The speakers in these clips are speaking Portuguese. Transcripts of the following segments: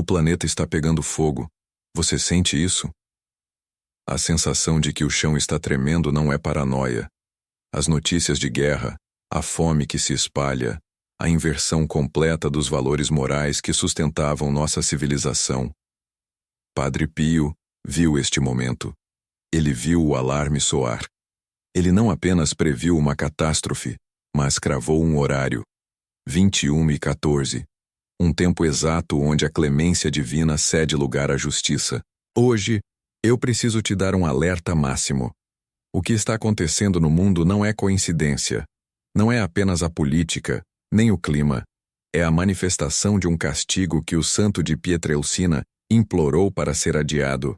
planeta está pegando fogo. Você sente isso? A sensação de que o chão está tremendo não é paranoia. As notícias de guerra, a fome que se espalha, a inversão completa dos valores morais que sustentavam nossa civilização. Padre Pio viu este momento. Ele viu o alarme soar. Ele não apenas previu uma catástrofe, mas cravou um horário. 21h14. Um tempo exato onde a clemência divina cede lugar à justiça. Hoje, eu preciso te dar um alerta máximo. O que está acontecendo no mundo não é coincidência. Não é apenas a política, nem o clima. É a manifestação de um castigo que o santo de Pietrelcina implorou para ser adiado.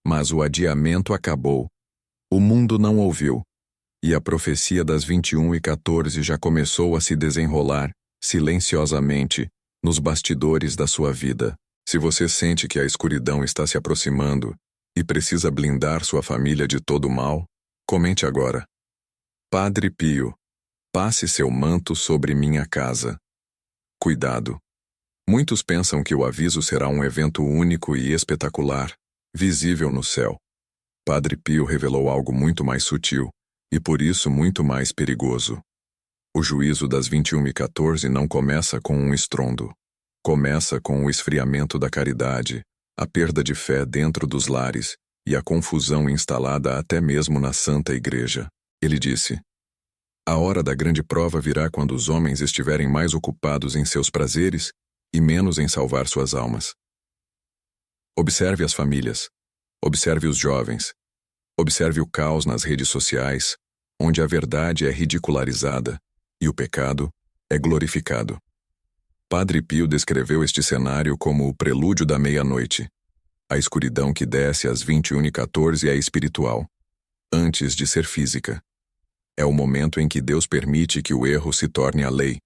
Mas o adiamento acabou. O mundo não ouviu. E a profecia das 21h14 já começou a se desenrolar, silenciosamente, nos bastidores da sua vida. Se você sente que a escuridão está se aproximando e precisa blindar sua família de todo o mal, comente agora. Padre Pio, passe seu manto sobre minha casa. Cuidado. Muitos pensam que o aviso será um evento único e espetacular, visível no céu. Padre Pio revelou algo muito mais sutil, e por isso muito mais perigoso. O juízo das 21h14 não começa com um estrondo. Começa com o esfriamento da caridade, a perda de fé dentro dos lares e a confusão instalada até mesmo na Santa Igreja. Ele disse: a hora da grande prova virá quando os homens estiverem mais ocupados em seus prazeres e menos em salvar suas almas. Observe as famílias. Observe os jovens. Observe o caos nas redes sociais, onde a verdade é ridicularizada e o pecado é glorificado. Padre Pio descreveu este cenário como o prelúdio da meia-noite. A escuridão que desce às 21h14 é espiritual, antes de ser física. É o momento em que Deus permite que o erro se torne a lei,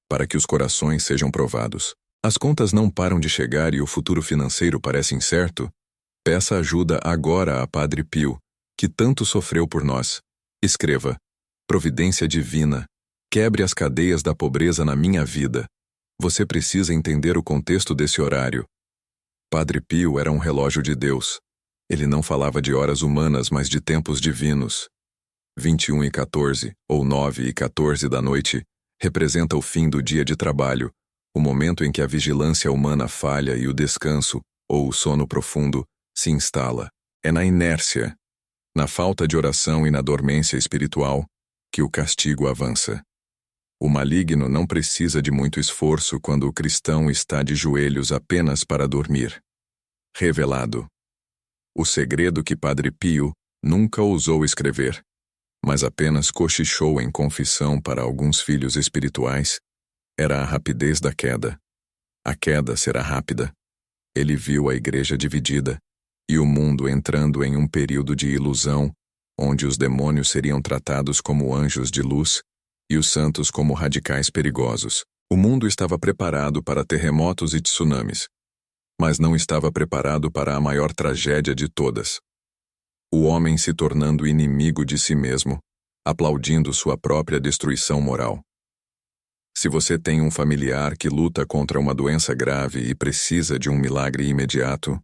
para que os corações sejam provados. As contas não param de chegar e o futuro financeiro parece incerto? Peça ajuda agora a Padre Pio, que tanto sofreu por nós. Escreva: providência divina, quebre as cadeias da pobreza na minha vida. Você precisa entender o contexto desse horário. Padre Pio era um relógio de Deus. Ele não falava de horas humanas, mas de tempos divinos. 21h14, ou 9h14 da noite, representa o fim do dia de trabalho, o momento em que a vigilância humana falha e o descanso, ou o sono profundo, se instala. É na inércia, na falta de oração e na dormência espiritual, que o castigo avança. O maligno não precisa de muito esforço quando o cristão está de joelhos apenas para dormir. Revelado. O segredo que Padre Pio nunca ousou escrever, mas apenas cochichou em confissão para alguns filhos espirituais, era a rapidez da queda. A queda será rápida. Ele viu a igreja dividida e o mundo entrando em um período de ilusão, onde os demônios seriam tratados como anjos de luz e os santos como radicais perigosos. O mundo estava preparado para terremotos e tsunamis, mas não estava preparado para a maior tragédia de todas. O homem se tornando inimigo de si mesmo, aplaudindo sua própria destruição moral. Se você tem um familiar que luta contra uma doença grave e precisa de um milagre imediato,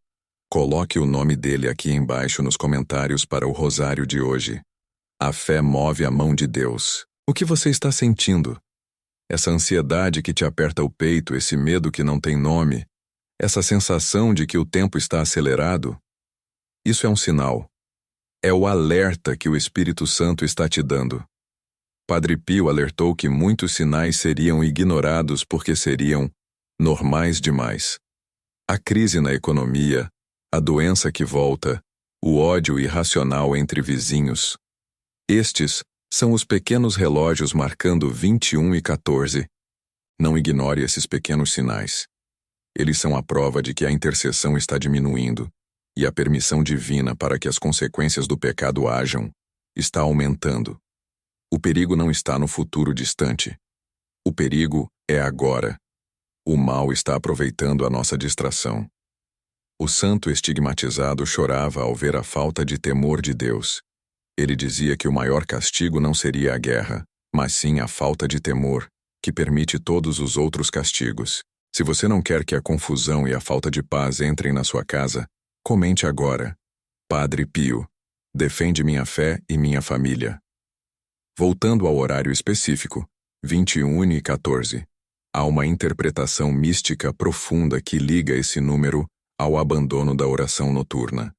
coloque o nome dele aqui embaixo nos comentários para o rosário de hoje. A fé move a mão de Deus. O que você está sentindo? Essa ansiedade que te aperta o peito, esse medo que não tem nome, essa sensação de que o tempo está acelerado? Isso é um sinal. É o alerta que o Espírito Santo está te dando. Padre Pio alertou que muitos sinais seriam ignorados porque seriam normais demais. A crise na economia, a doença que volta, o ódio irracional entre vizinhos. Estes são os pequenos relógios marcando 21h14. Não ignore esses pequenos sinais. Eles são a prova de que a intercessão está diminuindo e a permissão divina para que as consequências do pecado hajam está aumentando. O perigo não está no futuro distante. O perigo é agora. O mal está aproveitando a nossa distração. O santo estigmatizado chorava ao ver a falta de temor de Deus. Ele dizia que o maior castigo não seria a guerra, mas sim a falta de temor, que permite todos os outros castigos. Se você não quer que a confusão e a falta de paz entrem na sua casa, comente agora. Padre Pio, defende minha fé e minha família. Voltando ao horário específico, 21h14, há uma interpretação mística profunda que liga esse número ao abandono da oração noturna.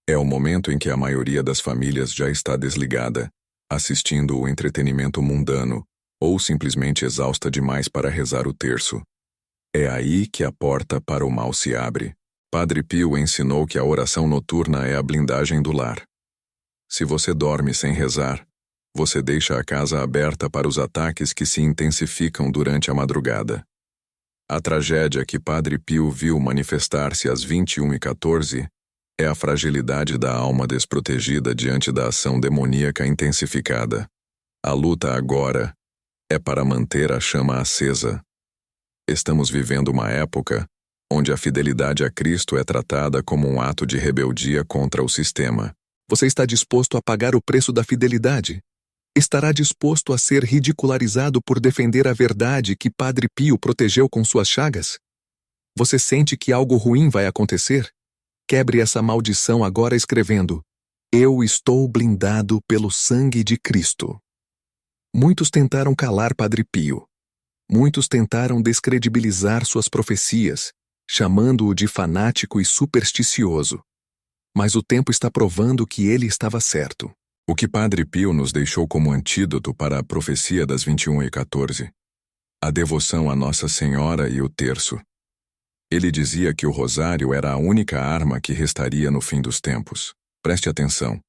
É o momento em que a maioria das famílias já está desligada, assistindo o entretenimento mundano, ou simplesmente exausta demais para rezar o terço. É aí que a porta para o mal se abre. Padre Pio ensinou que a oração noturna é a blindagem do lar. Se você dorme sem rezar, você deixa a casa aberta para os ataques que se intensificam durante a madrugada. A tragédia que Padre Pio viu manifestar-se às 21h14 é a fragilidade da alma desprotegida diante da ação demoníaca intensificada. A luta agora é para manter a chama acesa. Estamos vivendo uma época onde a fidelidade a Cristo é tratada como um ato de rebeldia contra o sistema. Você está disposto a pagar o preço da fidelidade? Estará disposto a ser ridicularizado por defender a verdade que Padre Pio protegeu com suas chagas? Você sente que algo ruim vai acontecer? Quebre essa maldição agora escrevendo: Eu estou blindado pelo sangue de Cristo. Muitos tentaram calar Padre Pio. Muitos tentaram descredibilizar suas profecias, chamando-o de fanático e supersticioso. Mas o tempo está provando que ele estava certo. O que Padre Pio nos deixou como antídoto para a profecia das 21h14? A devoção a Nossa Senhora e o terço. Ele dizia que o rosário era a única arma que restaria no fim dos tempos. Preste atenção.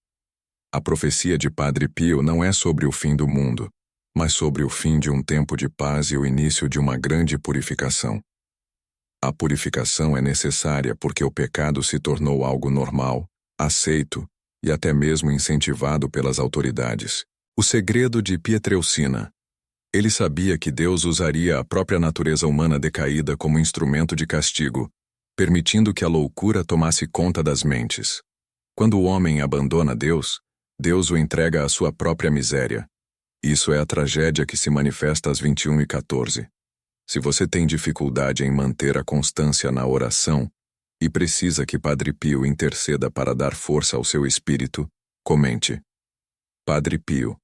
A profecia de Padre Pio não é sobre o fim do mundo, mas sobre o fim de um tempo de paz e o início de uma grande purificação. A purificação é necessária porque o pecado se tornou algo normal, aceito e até mesmo incentivado pelas autoridades. O segredo de Pietrelcina. Ele sabia que Deus usaria a própria natureza humana decaída como instrumento de castigo, permitindo que a loucura tomasse conta das mentes. Quando o homem abandona Deus, Deus o entrega à sua própria miséria. Isso é a tragédia que se manifesta às 21h14. Se você tem dificuldade em manter a constância na oração e precisa que Padre Pio interceda para dar força ao seu espírito, comente. Padre Pio,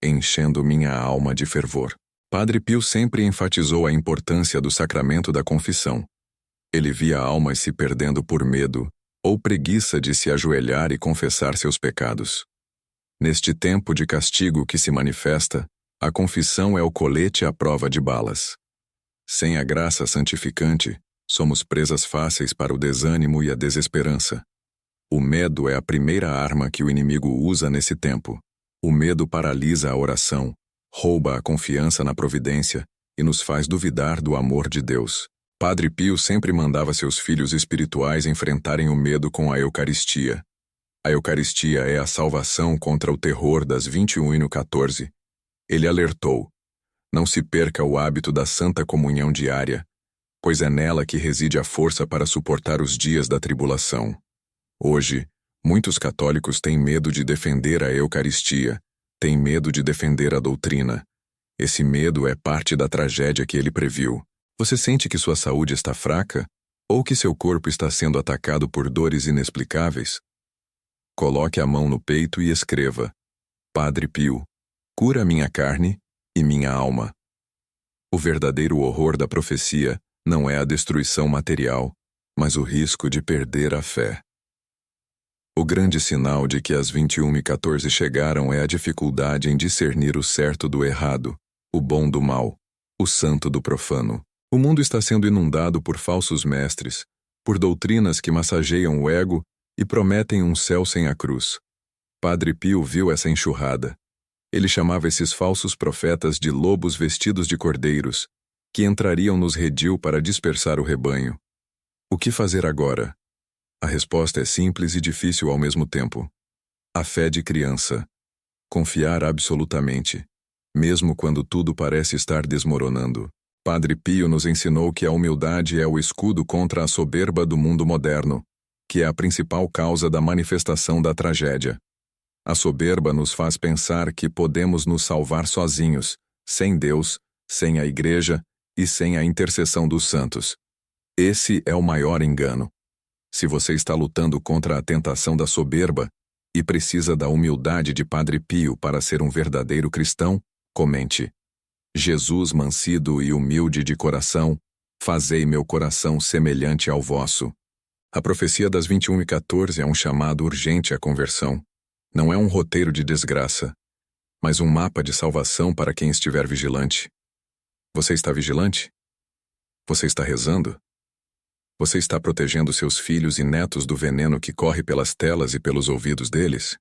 enchendo minha alma de fervor. Padre Pio sempre enfatizou a importância do sacramento da confissão. Ele via almas se perdendo por medo ou preguiça de se ajoelhar e confessar seus pecados. Neste tempo de castigo que se manifesta, a confissão é o colete à prova de balas. Sem a graça santificante, somos presas fáceis para o desânimo e a desesperança. O medo é a primeira arma que o inimigo usa nesse tempo. O medo paralisa a oração, rouba a confiança na providência e nos faz duvidar do amor de Deus. Padre Pio sempre mandava seus filhos espirituais enfrentarem o medo com a Eucaristia. A Eucaristia é a salvação contra o terror das 21h14. Ele alertou: não se perca o hábito da Santa Comunhão diária, pois é nela que reside a força para suportar os dias da tribulação. Hoje, muitos católicos têm medo de defender a Eucaristia, têm medo de defender a doutrina. Esse medo é parte da tragédia que ele previu. Você sente que sua saúde está fraca? Ou que seu corpo está sendo atacado por dores inexplicáveis? Coloque a mão no peito e escreva: Padre Pio, cura minha carne e minha alma. O verdadeiro horror da profecia não é a destruição material, mas o risco de perder a fé. O grande sinal de que as 21h14 chegaram é a dificuldade em discernir o certo do errado, o bom do mal, o santo do profano. O mundo está sendo inundado por falsos mestres, por doutrinas que massageiam o ego e prometem um céu sem a cruz. Padre Pio viu essa enxurrada. Ele chamava esses falsos profetas de lobos vestidos de cordeiros, que entrariam nos redil para dispersar o rebanho. O que fazer agora? A resposta é simples e difícil ao mesmo tempo. A fé de criança. Confiar absolutamente, mesmo quando tudo parece estar desmoronando. Padre Pio nos ensinou que a humildade é o escudo contra a soberba do mundo moderno, que é a principal causa da manifestação da tragédia. A soberba nos faz pensar que podemos nos salvar sozinhos, sem Deus, sem a Igreja e sem a intercessão dos santos. Esse é o maior engano. Se você está lutando contra a tentação da soberba e precisa da humildade de Padre Pio para ser um verdadeiro cristão, comente: Jesus mansido e humilde de coração, fazei meu coração semelhante ao vosso. A profecia das 21:14 é um chamado urgente à conversão. Não é um roteiro de desgraça, mas um mapa de salvação para quem estiver vigilante. Você está vigilante? Você está rezando? Você está protegendo seus filhos e netos do veneno que corre pelas telas e pelos ouvidos deles?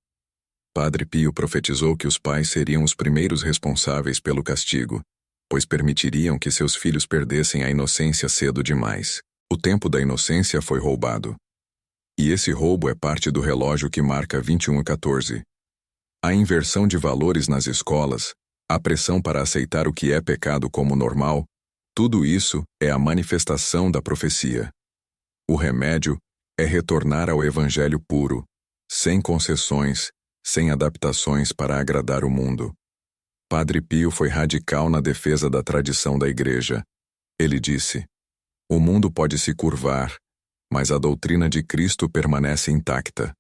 Padre Pio profetizou que os pais seriam os primeiros responsáveis pelo castigo, pois permitiriam que seus filhos perdessem a inocência cedo demais. O tempo da inocência foi roubado. E esse roubo é parte do relógio que marca 21:14. A inversão de valores nas escolas, a pressão para aceitar o que é pecado como normal, tudo isso é a manifestação da profecia. O remédio é retornar ao evangelho puro, sem concessões, sem adaptações para agradar o mundo. Padre Pio foi radical na defesa da tradição da Igreja. Ele disse: o mundo pode se curvar, mas a doutrina de Cristo permanece intacta.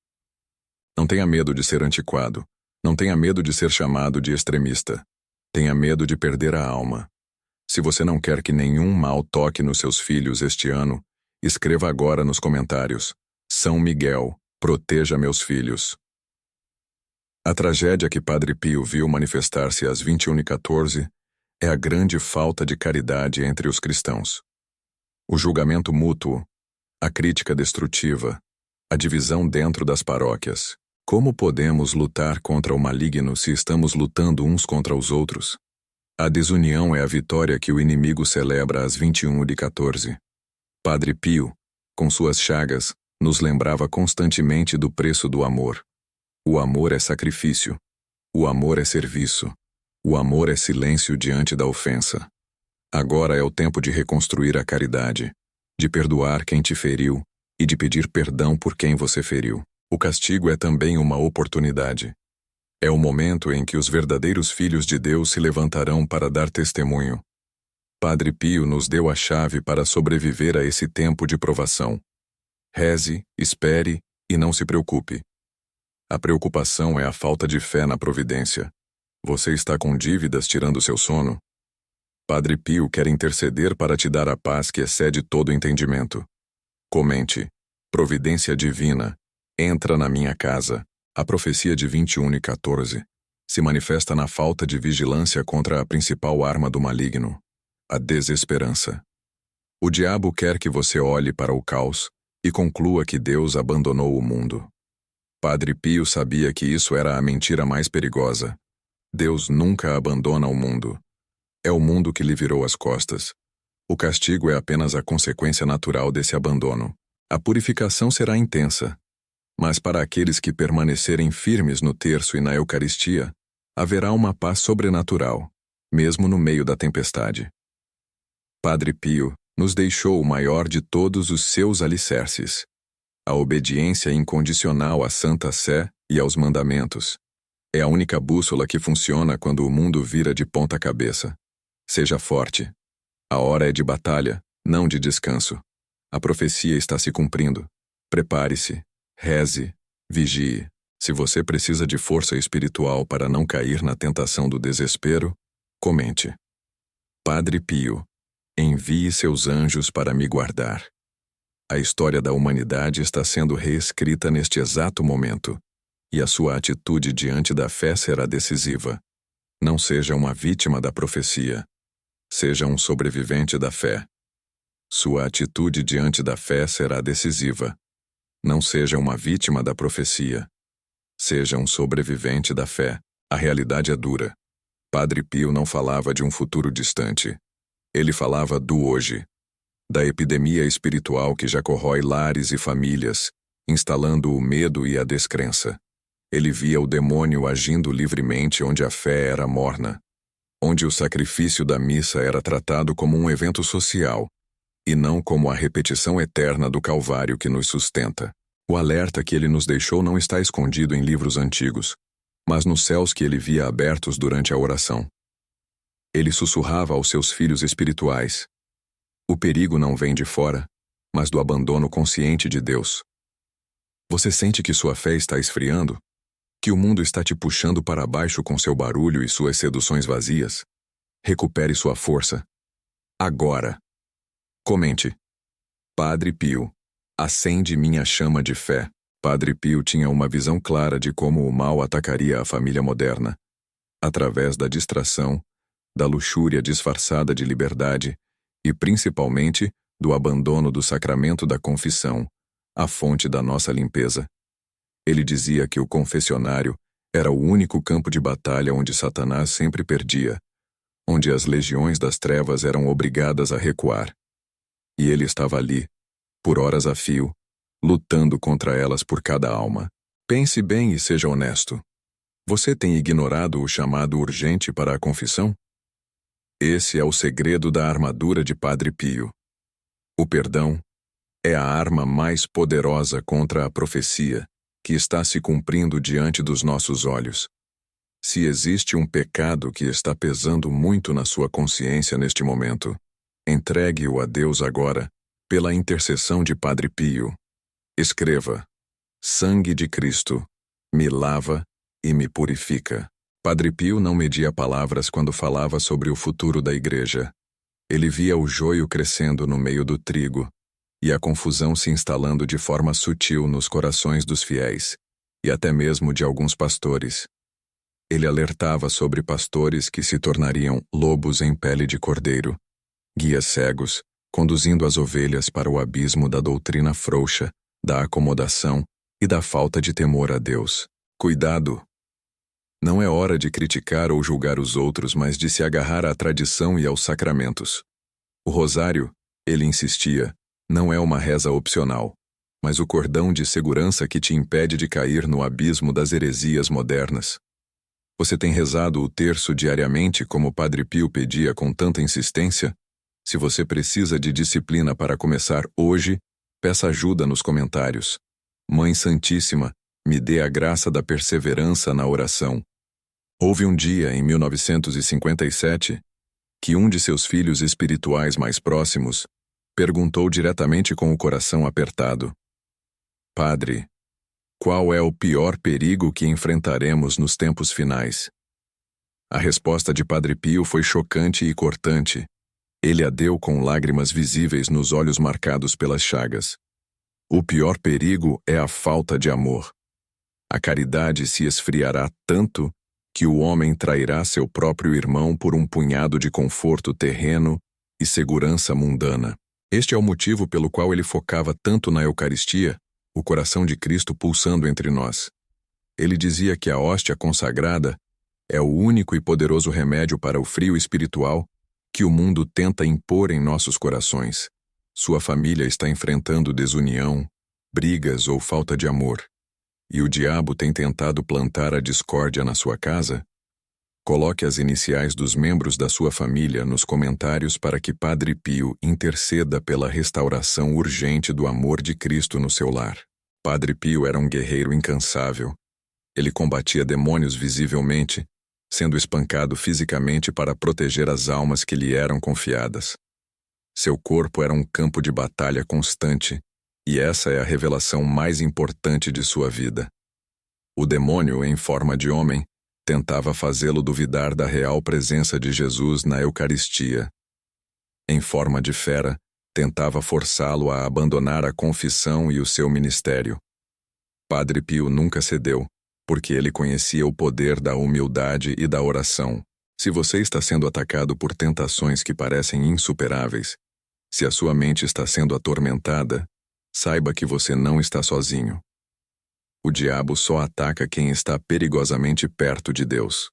Não tenha medo de ser antiquado. Não tenha medo de ser chamado de extremista. Tenha medo de perder a alma. Se você não quer que nenhum mal toque nos seus filhos este ano, escreva agora nos comentários: São Miguel, proteja meus filhos. A tragédia que Padre Pio viu manifestar-se às 21:14 é a grande falta de caridade entre os cristãos. O julgamento mútuo, a crítica destrutiva, a divisão dentro das paróquias. Como podemos lutar contra o maligno se estamos lutando uns contra os outros? A desunião é a vitória que o inimigo celebra às 21:14. Padre Pio, com suas chagas, nos lembrava constantemente do preço do amor. O amor é sacrifício. O amor é serviço. O amor é silêncio diante da ofensa. Agora é o tempo de reconstruir a caridade, de perdoar quem te feriu e de pedir perdão por quem você feriu. O castigo é também uma oportunidade. É o momento em que os verdadeiros filhos de Deus se levantarão para dar testemunho. Padre Pio nos deu a chave para sobreviver a esse tempo de provação. Reze, espere e não se preocupe. A preocupação é a falta de fé na providência. Você está com dívidas tirando seu sono? Padre Pio quer interceder para te dar a paz que excede todo entendimento. Comente: providência divina, entra na minha casa. A profecia de 21:14 se manifesta na falta de vigilância contra a principal arma do maligno, a desesperança. O diabo quer que você olhe para o caos e conclua que Deus abandonou o mundo. Padre Pio sabia que isso era a mentira mais perigosa. Deus nunca abandona o mundo. É o mundo que lhe virou as costas. O castigo é apenas a consequência natural desse abandono. A purificação será intensa, mas para aqueles que permanecerem firmes no terço e na Eucaristia, haverá uma paz sobrenatural, mesmo no meio da tempestade. Padre Pio nos deixou o maior de todos os seus alicerces: a obediência incondicional à Santa Sé e aos mandamentos. É a única bússola que funciona quando o mundo vira de ponta cabeça. Seja forte. A hora é de batalha, não de descanso. A profecia está se cumprindo. Prepare-se, reze, vigie. Se você precisa de força espiritual para não cair na tentação do desespero, comente: Padre Pio, envie seus anjos para me guardar. A história da humanidade está sendo reescrita neste exato momento, e a sua atitude diante da fé será decisiva. Não seja uma vítima da profecia. Seja um sobrevivente da fé. Sua atitude diante da fé será decisiva. Não seja uma vítima da profecia. Seja um sobrevivente da fé. A realidade é dura. Padre Pio não falava de um futuro distante. Ele falava do hoje. Da epidemia espiritual que já corrói lares e famílias, instalando o medo e a descrença. Ele via o demônio agindo livremente onde a fé era morna, onde o sacrifício da missa era tratado como um evento social, e não como a repetição eterna do Calvário que nos sustenta. O alerta que ele nos deixou não está escondido em livros antigos, mas nos céus que ele via abertos durante a oração. Ele sussurrava aos seus filhos espirituais: o perigo não vem de fora, mas do abandono consciente de Deus. Você sente que sua fé está esfriando? Que o mundo está te puxando para baixo com seu barulho e suas seduções vazias? Recupere sua força. Agora. Comente: Padre Pio, acende minha chama de fé. Padre Pio tinha uma visão clara de como o mal atacaria a família moderna, através da distração, da luxúria disfarçada de liberdade e, principalmente, do abandono do sacramento da confissão, a fonte da nossa limpeza. Ele dizia que o confessionário era o único campo de batalha onde Satanás sempre perdia, onde as legiões das trevas eram obrigadas a recuar. E ele estava ali, por horas a fio, lutando contra elas por cada alma. Pense bem e seja honesto. Você tem ignorado o chamado urgente para a confissão? Esse é o segredo da armadura de Padre Pio. O perdão é a arma mais poderosa contra a profecia que está se cumprindo diante dos nossos olhos. Se existe um pecado que está pesando muito na sua consciência neste momento, entregue-o a Deus agora, pela intercessão de Padre Pio. Escreva: sangue de Cristo, me lava e me purifica. Padre Pio não media palavras quando falava sobre o futuro da igreja. Ele via o joio crescendo no meio do trigo, e a confusão se instalando de forma sutil nos corações dos fiéis, e até mesmo de alguns pastores. Ele alertava sobre pastores que se tornariam lobos em pele de cordeiro, guias cegos, conduzindo as ovelhas para o abismo da doutrina frouxa, da acomodação e da falta de temor a Deus. Cuidado! Não é hora de criticar ou julgar os outros, mas de se agarrar à tradição e aos sacramentos. O rosário, ele insistia, não é uma reza opcional, mas o cordão de segurança que te impede de cair no abismo das heresias modernas. Você tem rezado o terço diariamente como Padre Pio pedia com tanta insistência? Se você precisa de disciplina para começar hoje, peça ajuda nos comentários. Mãe Santíssima, me dê a graça da perseverança na oração. Houve um dia, em 1957, que um de seus filhos espirituais mais próximos perguntou diretamente com o coração apertado: Padre, qual é o pior perigo que enfrentaremos nos tempos finais? A resposta de Padre Pio foi chocante e cortante. Ele a deu com lágrimas visíveis nos olhos marcados pelas chagas. O pior perigo é a falta de amor. A caridade se esfriará tanto que o homem trairá seu próprio irmão por um punhado de conforto terreno e segurança mundana. Este é o motivo pelo qual ele focava tanto na Eucaristia, o coração de Cristo pulsando entre nós. Ele dizia que a hóstia consagrada é o único e poderoso remédio para o frio espiritual que o mundo tenta impor em nossos corações. Sua família está enfrentando desunião, brigas ou falta de amor, e o diabo tem tentado plantar a discórdia na sua casa? Coloque as iniciais dos membros da sua família nos comentários para que Padre Pio interceda pela restauração urgente do amor de Cristo no seu lar. Padre Pio era um guerreiro incansável. Ele combatia demônios visivelmente, sendo espancado fisicamente para proteger as almas que lhe eram confiadas. Seu corpo era um campo de batalha constante, e essa é a revelação mais importante de sua vida. O demônio, em forma de homem, tentava fazê-lo duvidar da real presença de Jesus na Eucaristia. Em forma de fera, tentava forçá-lo a abandonar a confissão e o seu ministério. Padre Pio nunca cedeu, porque ele conhecia o poder da humildade e da oração. Se você está sendo atacado por tentações que parecem insuperáveis, se a sua mente está sendo atormentada, saiba que você não está sozinho. O diabo só ataca quem está perigosamente perto de Deus.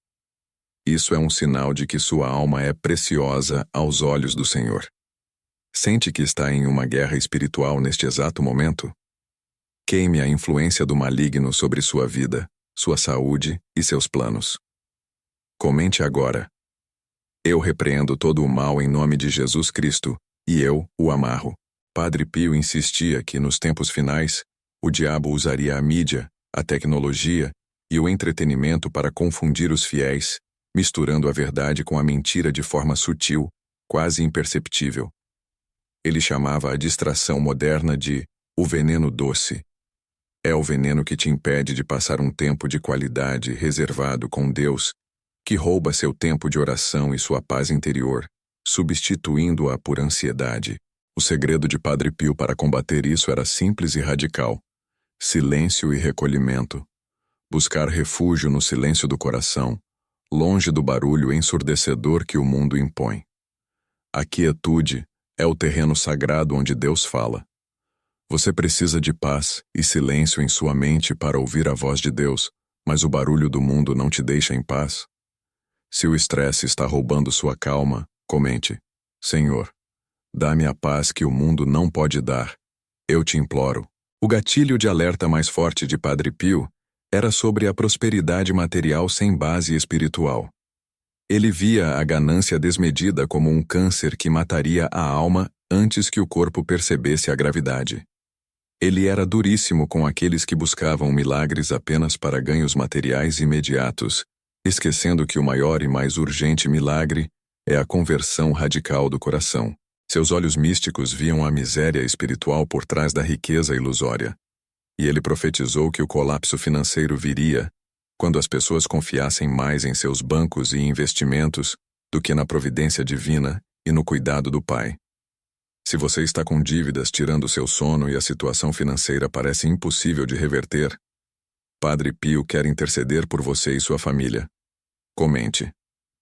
Isso é um sinal de que sua alma é preciosa aos olhos do Senhor. Sente que está em uma guerra espiritual neste exato momento? Queime a influência do maligno sobre sua vida, sua saúde e seus planos. Comente agora: eu repreendo todo o mal em nome de Jesus Cristo, e eu o amarro. Padre Pio insistia que, nos tempos finais, o diabo usaria a mídia, a tecnologia e o entretenimento para confundir os fiéis, misturando a verdade com a mentira de forma sutil, quase imperceptível. Ele chamava a distração moderna de o veneno doce. É o veneno que te impede de passar um tempo de qualidade reservado com Deus, que rouba seu tempo de oração e sua paz interior, substituindo-a por ansiedade. O segredo de Padre Pio para combater isso era simples e radical: silêncio e recolhimento. Buscar refúgio no silêncio do coração, longe do barulho ensurdecedor que o mundo impõe. A quietude é o terreno sagrado onde Deus fala. Você precisa de paz e silêncio em sua mente para ouvir a voz de Deus, mas o barulho do mundo não te deixa em paz? Se o estresse está roubando sua calma, comente: Senhor, dá-me a paz que o mundo não pode dar. Eu te imploro. O gatilho de alerta mais forte de Padre Pio era sobre a prosperidade material sem base espiritual. Ele via a ganância desmedida como um câncer que mataria a alma antes que o corpo percebesse a gravidade. Ele era duríssimo com aqueles que buscavam milagres apenas para ganhos materiais imediatos, esquecendo que o maior e mais urgente milagre é a conversão radical do coração. Seus olhos místicos viam a miséria espiritual por trás da riqueza ilusória. E ele profetizou que o colapso financeiro viria quando as pessoas confiassem mais em seus bancos e investimentos do que na providência divina e no cuidado do Pai. Se você está com dívidas tirando seu sono e a situação financeira parece impossível de reverter, Padre Pio quer interceder por você e sua família. Comente: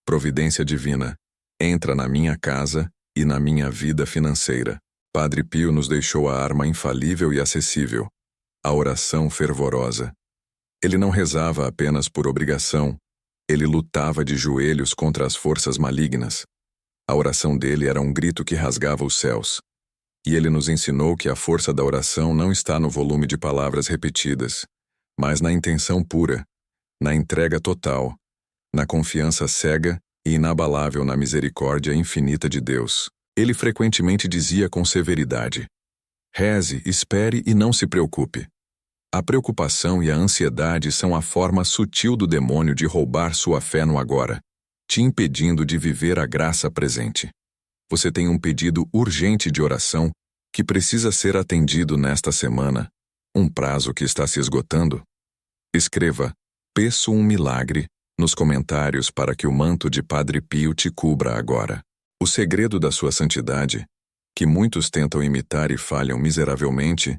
providência divina, entra na minha casa e na minha vida financeira. Padre Pio nos deixou a arma infalível e acessível: a oração fervorosa. Ele não rezava apenas por obrigação, ele lutava de joelhos contra as forças malignas. A oração dele era um grito que rasgava os céus. E ele nos ensinou que a força da oração não está no volume de palavras repetidas, mas na intenção pura, na entrega total, na confiança cega e inabalável na misericórdia infinita de Deus. Ele frequentemente dizia com severidade: reze, espere e não se preocupe. A preocupação e a ansiedade são a forma sutil do demônio de roubar sua fé no agora, te impedindo de viver a graça presente. Você tem um pedido urgente de oração que precisa ser atendido nesta semana, um prazo que está se esgotando? Escreva: peço um milagre nos comentários para que o manto de Padre Pio te cubra agora. O segredo da sua santidade, que muitos tentam imitar e falham miseravelmente,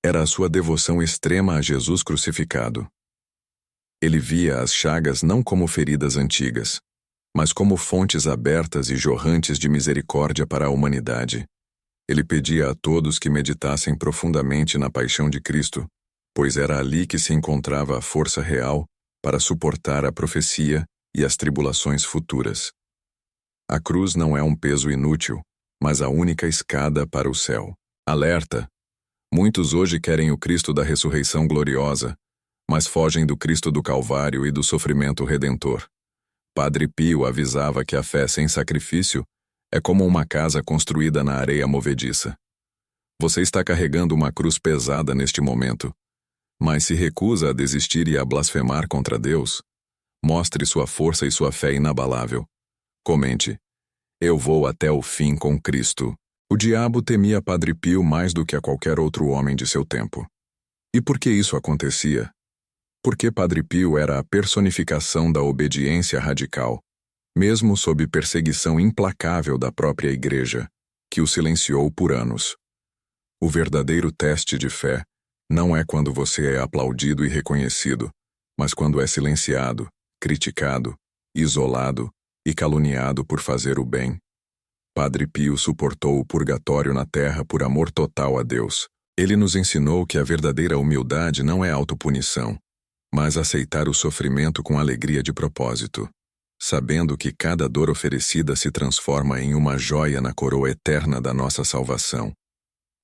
era a sua devoção extrema a Jesus crucificado. Ele via as chagas não como feridas antigas, mas como fontes abertas e jorrantes de misericórdia para a humanidade. Ele pedia a todos que meditassem profundamente na paixão de Cristo, pois era ali que se encontrava a força real para suportar a profecia e as tribulações futuras. A cruz não é um peso inútil, mas a única escada para o céu. Alerta! Muitos hoje querem o Cristo da ressurreição gloriosa, mas fogem do Cristo do Calvário e do sofrimento redentor. Padre Pio avisava que a fé sem sacrifício é como uma casa construída na areia movediça. Você está carregando uma cruz pesada neste momento, mas se recusa a desistir e a blasfemar contra Deus, mostre sua força e sua fé inabalável. Comente: eu vou até o fim com Cristo. O diabo temia Padre Pio mais do que a qualquer outro homem de seu tempo. E por que isso acontecia? Porque Padre Pio era a personificação da obediência radical, mesmo sob perseguição implacável da própria Igreja, que o silenciou por anos. O verdadeiro teste de fé não é quando você é aplaudido e reconhecido, mas quando é silenciado, criticado, isolado e caluniado por fazer o bem. Padre Pio suportou o purgatório na terra por amor total a Deus. Ele nos ensinou que a verdadeira humildade não é autopunição, mas aceitar o sofrimento com alegria de propósito, sabendo que cada dor oferecida se transforma em uma joia na coroa eterna da nossa salvação.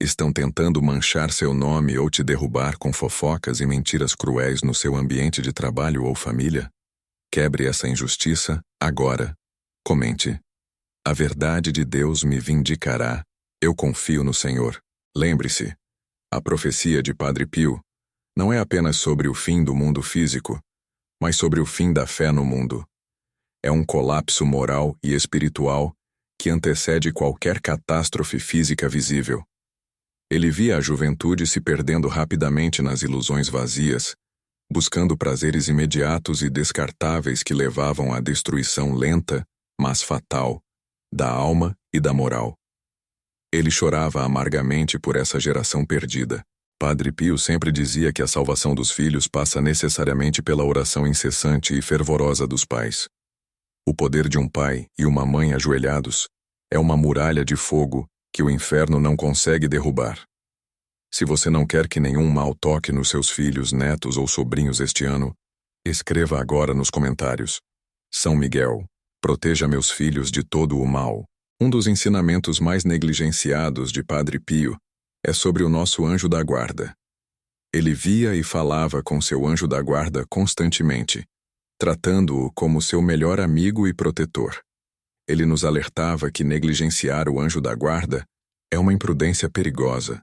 Estão tentando manchar seu nome ou te derrubar com fofocas e mentiras cruéis no seu ambiente de trabalho ou família? Quebre essa injustiça agora. Comente: a verdade de Deus me vindicará. Eu confio no Senhor. Lembre-se, a profecia de Padre Pio não é apenas sobre o fim do mundo físico, mas sobre o fim da fé no mundo. É um colapso moral e espiritual que antecede qualquer catástrofe física visível. Ele via a juventude se perdendo rapidamente nas ilusões vazias, buscando prazeres imediatos e descartáveis que levavam à destruição lenta, mas fatal, da alma e da moral. Ele chorava amargamente por essa geração perdida. Padre Pio sempre dizia que a salvação dos filhos passa necessariamente pela oração incessante e fervorosa dos pais. O poder de um pai e uma mãe ajoelhados é uma muralha de fogo que o inferno não consegue derrubar. Se você não quer que nenhum mal toque nos seus filhos, netos ou sobrinhos este ano, escreva agora nos comentários: São Miguel, proteja meus filhos de todo o mal. Um dos ensinamentos mais negligenciados de Padre Pio é sobre o nosso anjo da guarda. Ele via e falava com seu anjo da guarda constantemente, tratando-o como seu melhor amigo e protetor. Ele nos alertava que negligenciar o anjo da guarda é uma imprudência perigosa,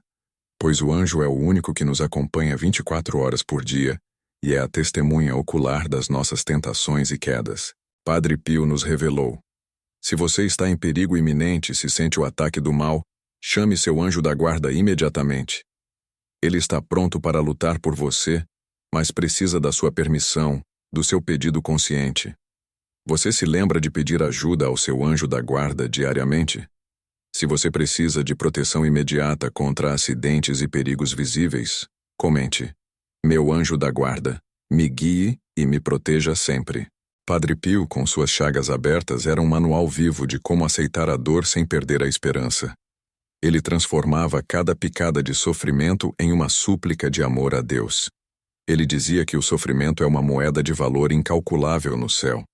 pois o anjo é o único que nos acompanha 24 horas por dia e é a testemunha ocular das nossas tentações e quedas. Padre Pio nos revelou: se você está em perigo iminente e se sente o ataque do mal, chame seu anjo da guarda imediatamente. Ele está pronto para lutar por você, mas precisa da sua permissão, do seu pedido consciente. Você se lembra de pedir ajuda ao seu anjo da guarda diariamente? Se você precisa de proteção imediata contra acidentes e perigos visíveis, comente: meu anjo da guarda, me guie e me proteja sempre. Padre Pio, com suas chagas abertas, era um manual vivo de como aceitar a dor sem perder a esperança. Ele transformava cada picada de sofrimento em uma súplica de amor a Deus. Ele dizia que o sofrimento é uma moeda de valor incalculável no céu.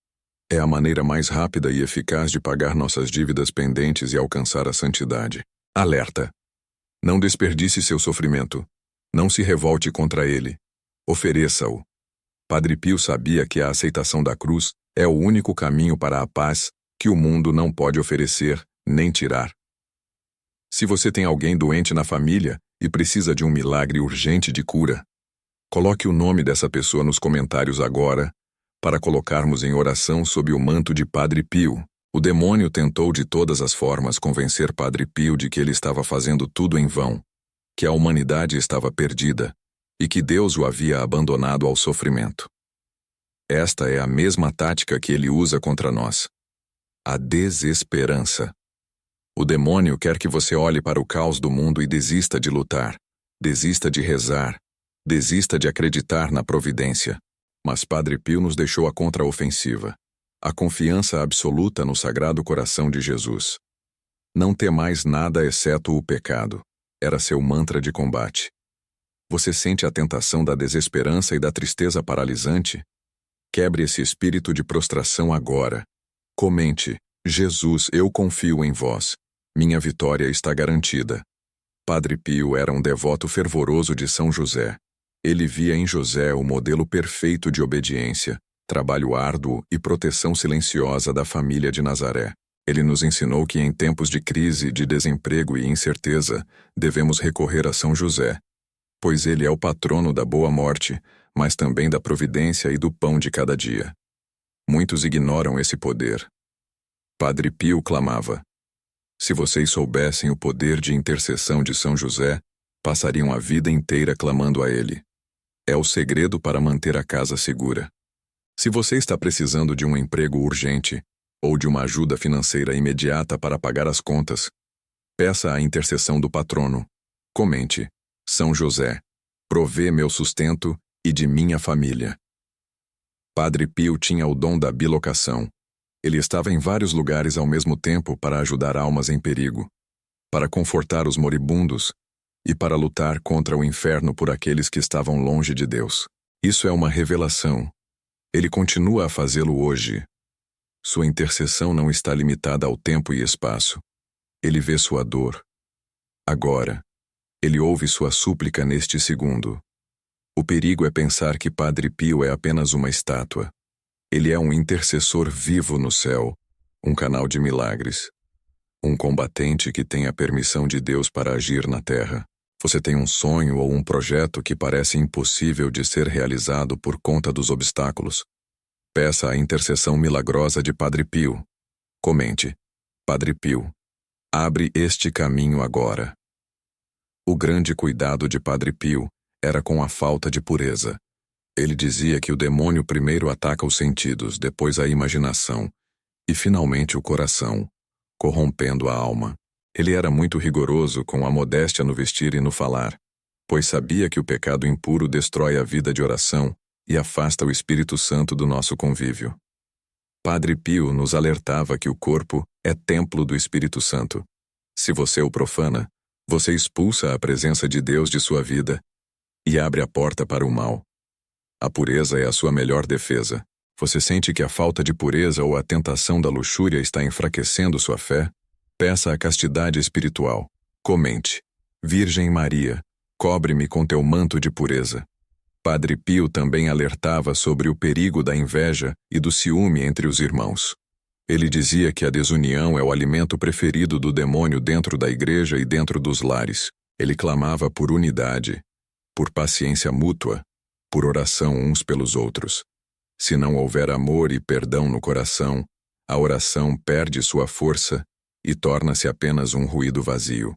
É a maneira mais rápida e eficaz de pagar nossas dívidas pendentes e alcançar a santidade. Alerta! Não desperdice seu sofrimento. Não se revolte contra ele. Ofereça-o. Padre Pio sabia que a aceitação da cruz é o único caminho para a paz que o mundo não pode oferecer nem tirar. Se você tem alguém doente na família e precisa de um milagre urgente de cura, coloque o nome dessa pessoa nos comentários agora, para colocarmos em oração sob o manto de Padre Pio. O demônio tentou de todas as formas convencer Padre Pio de que ele estava fazendo tudo em vão, que a humanidade estava perdida e que Deus o havia abandonado ao sofrimento. Esta é a mesma tática que ele usa contra nós: a desesperança. O demônio quer que você olhe para o caos do mundo e desista de lutar, desista de rezar, desista de acreditar na providência. Mas Padre Pio nos deixou a contraofensiva: a confiança absoluta no Sagrado Coração de Jesus. Não temais nada exceto o pecado, era seu mantra de combate. Você sente a tentação da desesperança e da tristeza paralisante? Quebre esse espírito de prostração agora. Comente: Jesus, eu confio em vós. Minha vitória está garantida. Padre Pio era um devoto fervoroso de São José. Ele via em José o modelo perfeito de obediência, trabalho árduo e proteção silenciosa da família de Nazaré. Ele nos ensinou que em tempos de crise, de desemprego e incerteza, devemos recorrer a São José, pois ele é o patrono da boa morte, mas também da providência e do pão de cada dia. Muitos ignoram esse poder. Padre Pio clamava: se vocês soubessem o poder de intercessão de São José, passariam a vida inteira clamando a ele. É o segredo para manter a casa segura. Se você está precisando de um emprego urgente ou de uma ajuda financeira imediata para pagar as contas, peça a intercessão do patrono. Comente: São José, provê meu sustento e de minha família. Padre Pio tinha o dom da bilocação. Ele estava em vários lugares ao mesmo tempo para ajudar almas em perigo, para confortar os moribundos e para lutar contra o inferno por aqueles que estavam longe de Deus. Isso é uma revelação. Ele continua a fazê-lo hoje. Sua intercessão não está limitada ao tempo e espaço. Ele vê sua dor. Agora, ele ouve sua súplica neste segundo. O perigo é pensar que Padre Pio é apenas uma estátua. Ele é um intercessor vivo no céu, um canal de milagres. Um combatente que tem a permissão de Deus para agir na terra. Você tem um sonho ou um projeto que parece impossível de ser realizado por conta dos obstáculos. Peça a intercessão milagrosa de Padre Pio. Comente: Padre Pio, abre este caminho agora. O grande cuidado de Padre Pio era com a falta de pureza. Ele dizia que o demônio primeiro ataca os sentidos, depois a imaginação e finalmente o coração, corrompendo a alma. Ele era muito rigoroso com a modéstia no vestir e no falar, pois sabia que o pecado impuro destrói a vida de oração e afasta o Espírito Santo do nosso convívio. Padre Pio nos alertava que o corpo é templo do Espírito Santo. Se você o profana, você expulsa a presença de Deus de sua vida e abre a porta para o mal. A pureza é a sua melhor defesa. Você sente que a falta de pureza ou a tentação da luxúria está enfraquecendo sua fé? Peça a castidade espiritual. Comente: Virgem Maria, cobre-me com teu manto de pureza. Padre Pio também alertava sobre o perigo da inveja e do ciúme entre os irmãos. Ele dizia que a desunião é o alimento preferido do demônio dentro da igreja e dentro dos lares. Ele clamava por unidade, por paciência mútua, por oração uns pelos outros. Se não houver amor e perdão no coração, a oração perde sua força e torna-se apenas um ruído vazio.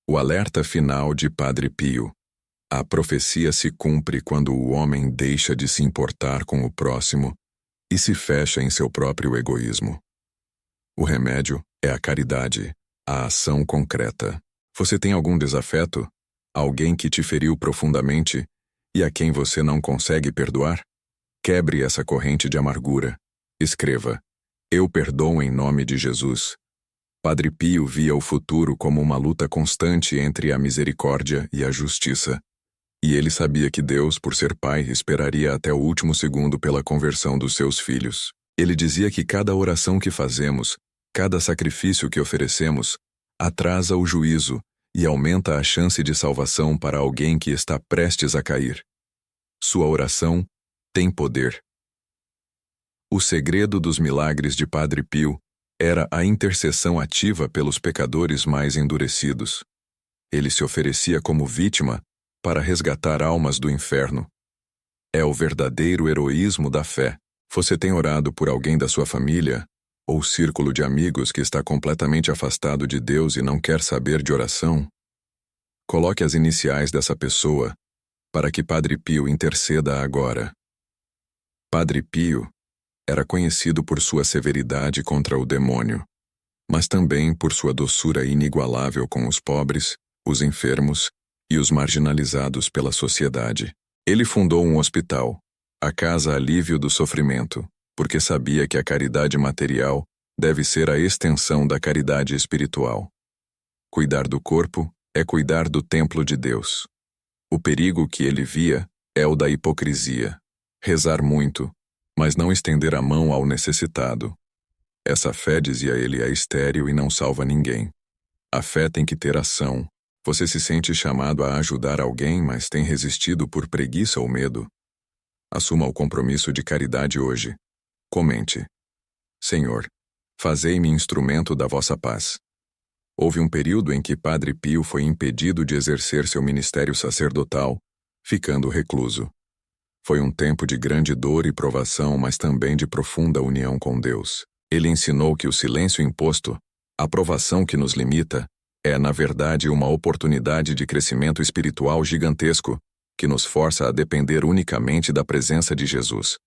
O alerta final de Padre Pio: a profecia se cumpre quando o homem deixa de se importar com o próximo e se fecha em seu próprio egoísmo. O remédio é a caridade, a ação concreta. Você tem algum desafeto? Alguém que te feriu profundamente e a quem você não consegue perdoar? Quebre essa corrente de amargura. Escreva: Eu perdoo em nome de Jesus. Padre Pio via o futuro como uma luta constante entre a misericórdia e a justiça. E ele sabia que Deus, por ser pai, esperaria até o último segundo pela conversão dos seus filhos. Ele dizia que cada oração que fazemos, cada sacrifício que oferecemos, atrasa o juízo e aumenta a chance de salvação para alguém que está prestes a cair. Sua oração tem poder. O segredo dos milagres de Padre Pio era a intercessão ativa pelos pecadores mais endurecidos. Ele se oferecia como vítima para resgatar almas do inferno. É o verdadeiro heroísmo da fé. Você tem orado por alguém da sua família ou círculo de amigos que está completamente afastado de Deus e não quer saber de oração? Coloque as iniciais dessa pessoa para que Padre Pio interceda agora. Padre Pio era conhecido por sua severidade contra o demônio, mas também por sua doçura inigualável com os pobres, os enfermos e os marginalizados pela sociedade. Ele fundou um hospital, a Casa Alívio do Sofrimento, porque sabia que a caridade material deve ser a extensão da caridade espiritual. Cuidar do corpo é cuidar do templo de Deus. O perigo que ele via é o da hipocrisia. Rezar muito, mas não estender a mão ao necessitado. Essa fé, dizia ele, é estéril e não salva ninguém. A fé tem que ter ação. Você se sente chamado a ajudar alguém, mas tem resistido por preguiça ou medo? Assuma o compromisso de caridade hoje. Comente: Senhor, fazei-me instrumento da vossa paz. Houve um período em que Padre Pio foi impedido de exercer seu ministério sacerdotal, ficando recluso. Foi um tempo de grande dor e provação, mas também de profunda união com Deus. Ele ensinou que o silêncio imposto, a provação que nos limita, é, na verdade, uma oportunidade de crescimento espiritual gigantesco que nos força a depender unicamente da presença de Jesus.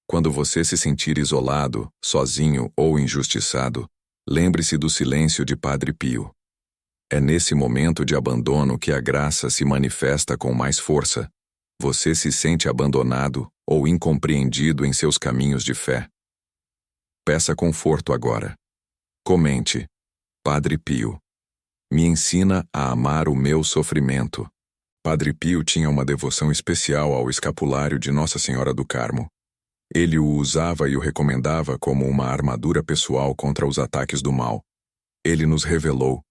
Quando você se sentir isolado, sozinho ou injustiçado, lembre-se do silêncio de Padre Pio. É nesse momento de abandono que a graça se manifesta com mais força. Você se sente abandonado ou incompreendido em seus caminhos de fé. Peça conforto agora. Comente: Padre Pio, me ensina a amar o meu sofrimento. Padre Pio tinha uma devoção especial ao escapulário de Nossa Senhora do Carmo. Ele o usava e o recomendava como uma armadura pessoal contra os ataques do mal. Ele nos revelou: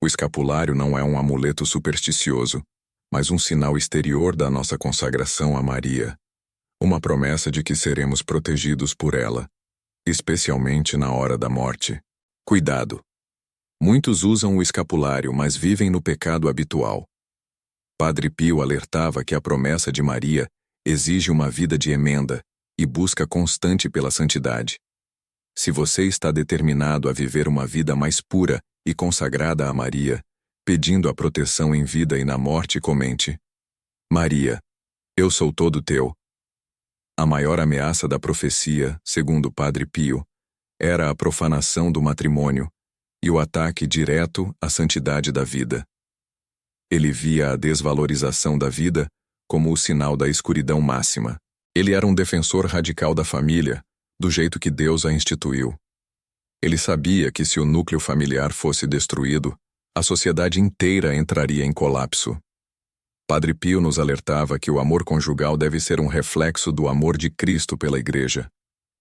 o escapulário não é um amuleto supersticioso, mas um sinal exterior da nossa consagração a Maria, uma promessa de que seremos protegidos por ela, especialmente na hora da morte. Cuidado! Muitos usam o escapulário, mas vivem no pecado habitual. Padre Pio alertava que a promessa de Maria exige uma vida de emenda, e busca constante pela santidade. Se você está determinado a viver uma vida mais pura e consagrada a Maria, pedindo a proteção em vida e na morte, comente: Maria, eu sou todo teu. A maior ameaça da profecia, segundo Padre Pio, era a profanação do matrimônio e o ataque direto à santidade da vida. Ele via a desvalorização da vida como o sinal da escuridão máxima. Ele era um defensor radical da família, do jeito que Deus a instituiu. Ele sabia que se o núcleo familiar fosse destruído, a sociedade inteira entraria em colapso. Padre Pio nos alertava que o amor conjugal deve ser um reflexo do amor de Cristo pela Igreja,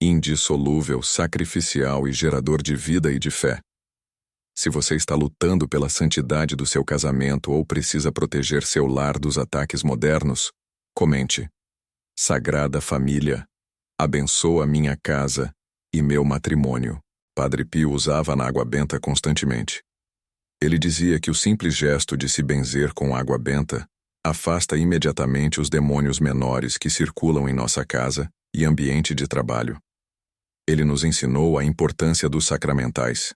indissolúvel, sacrificial e gerador de vida e de fé. Se você está lutando pela santidade do seu casamento ou precisa proteger seu lar dos ataques modernos, comente: Sagrada Família, abençoa minha casa e meu matrimônio. Padre Pio usava na água benta constantemente. Ele dizia que o simples gesto de se benzer com água benta afasta imediatamente os demônios menores que circulam em nossa casa e ambiente de trabalho. Ele nos ensinou a importância dos sacramentais,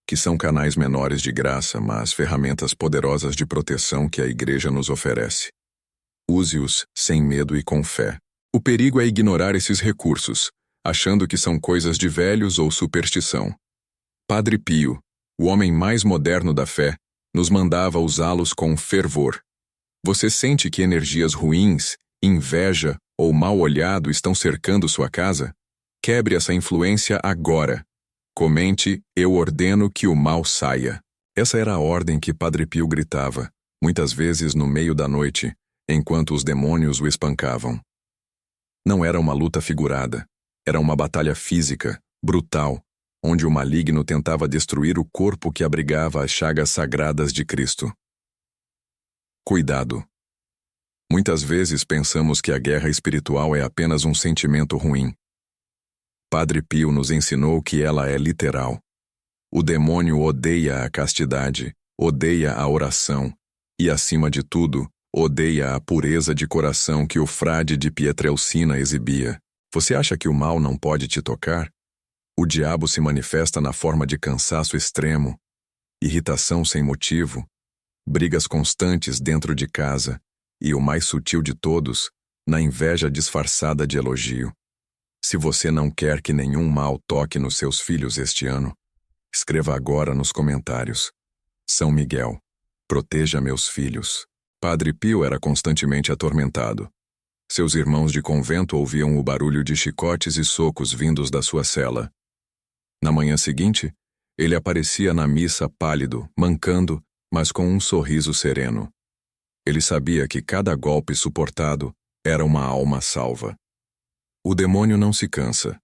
que são canais menores de graça, mas ferramentas poderosas de proteção que a Igreja nos oferece. Use-os sem medo e com fé. O perigo é ignorar esses recursos, achando que são coisas de velhos ou superstição. Padre Pio, o homem mais moderno da fé, nos mandava usá-los com fervor. Você sente que energias ruins, inveja ou mal olhado estão cercando sua casa? Quebre essa influência agora. Comente: eu ordeno que o mal saia. Essa era a ordem que Padre Pio gritava, muitas vezes no meio da noite, enquanto os demônios o espancavam. Não era uma luta figurada. Era uma batalha física, brutal, onde o maligno tentava destruir o corpo que abrigava as chagas sagradas de Cristo. Cuidado. Muitas vezes pensamos que a guerra espiritual é apenas um sentimento ruim. Padre Pio nos ensinou que ela é literal. O demônio odeia a castidade, odeia a oração e, acima de tudo, odeia a pureza de coração que o frade de Pietrelcina exibia. Você acha que o mal não pode te tocar? O diabo se manifesta na forma de cansaço extremo, irritação sem motivo, brigas constantes dentro de casa e, o mais sutil de todos, na inveja disfarçada de elogio. Se você não quer que nenhum mal toque nos seus filhos este ano, escreva agora nos comentários: São Miguel, proteja meus filhos. Padre Pio era constantemente atormentado. Seus irmãos de convento ouviam o barulho de chicotes e socos vindos da sua cela. Na manhã seguinte, ele aparecia na missa pálido, mancando, mas com um sorriso sereno. Ele sabia que cada golpe suportado era uma alma salva. O demônio não se cansa.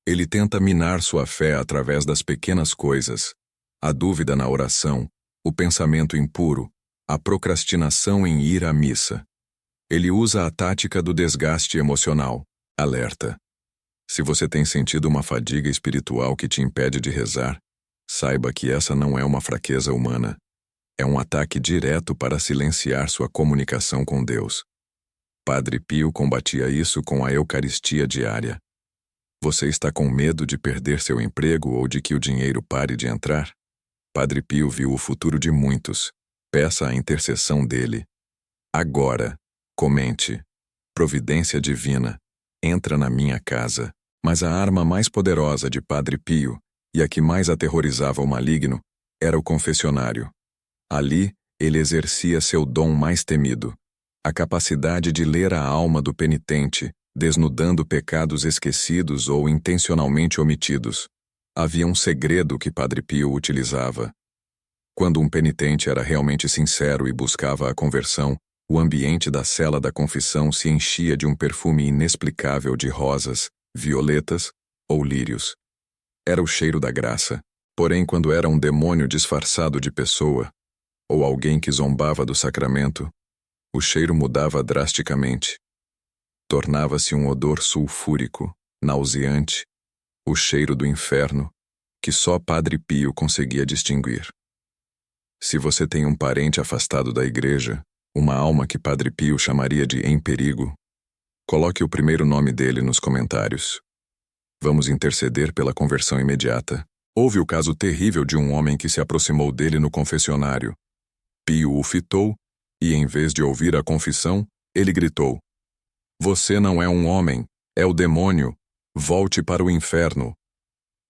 Ele tenta minar sua fé através das pequenas coisas, a dúvida na oração, o pensamento impuro, a procrastinação em ir à missa. Ele usa a tática do desgaste emocional. Alerta. Se você tem sentido uma fadiga espiritual que te impede de rezar, saiba que essa não é uma fraqueza humana. É um ataque direto para silenciar sua comunicação com Deus. Padre Pio combatia isso com a Eucaristia diária. Você está com medo de perder seu emprego ou de que o dinheiro pare de entrar? Padre Pio viu o futuro de muitos. Peça a intercessão dele. Agora, comente: Providência divina, entra na minha casa. Mas a arma mais poderosa de Padre Pio, e a que mais aterrorizava o maligno, era o confessionário. Ali, ele exercia seu dom mais temido, a capacidade de ler a alma do penitente, desnudando pecados esquecidos ou intencionalmente omitidos. Havia um segredo que Padre Pio utilizava. Quando um penitente era realmente sincero e buscava a conversão, o ambiente da cela da confissão se enchia de um perfume inexplicável de rosas, violetas ou lírios. Era o cheiro da graça. Porém, quando era um demônio disfarçado de pessoa, ou alguém que zombava do sacramento, o cheiro mudava drasticamente. Tornava-se um odor sulfúrico, nauseante, o cheiro do inferno, que só Padre Pio conseguia distinguir. Se você tem um parente afastado da igreja, uma alma que Padre Pio chamaria de em perigo, Coloque o primeiro nome dele nos comentários. Vamos interceder pela conversão imediata. Houve o caso terrível de um homem que se aproximou dele no confessionário. Pio o fitou e, em vez de ouvir a confissão, ele gritou: "Você não é um homem, é o demônio. Volte para o inferno."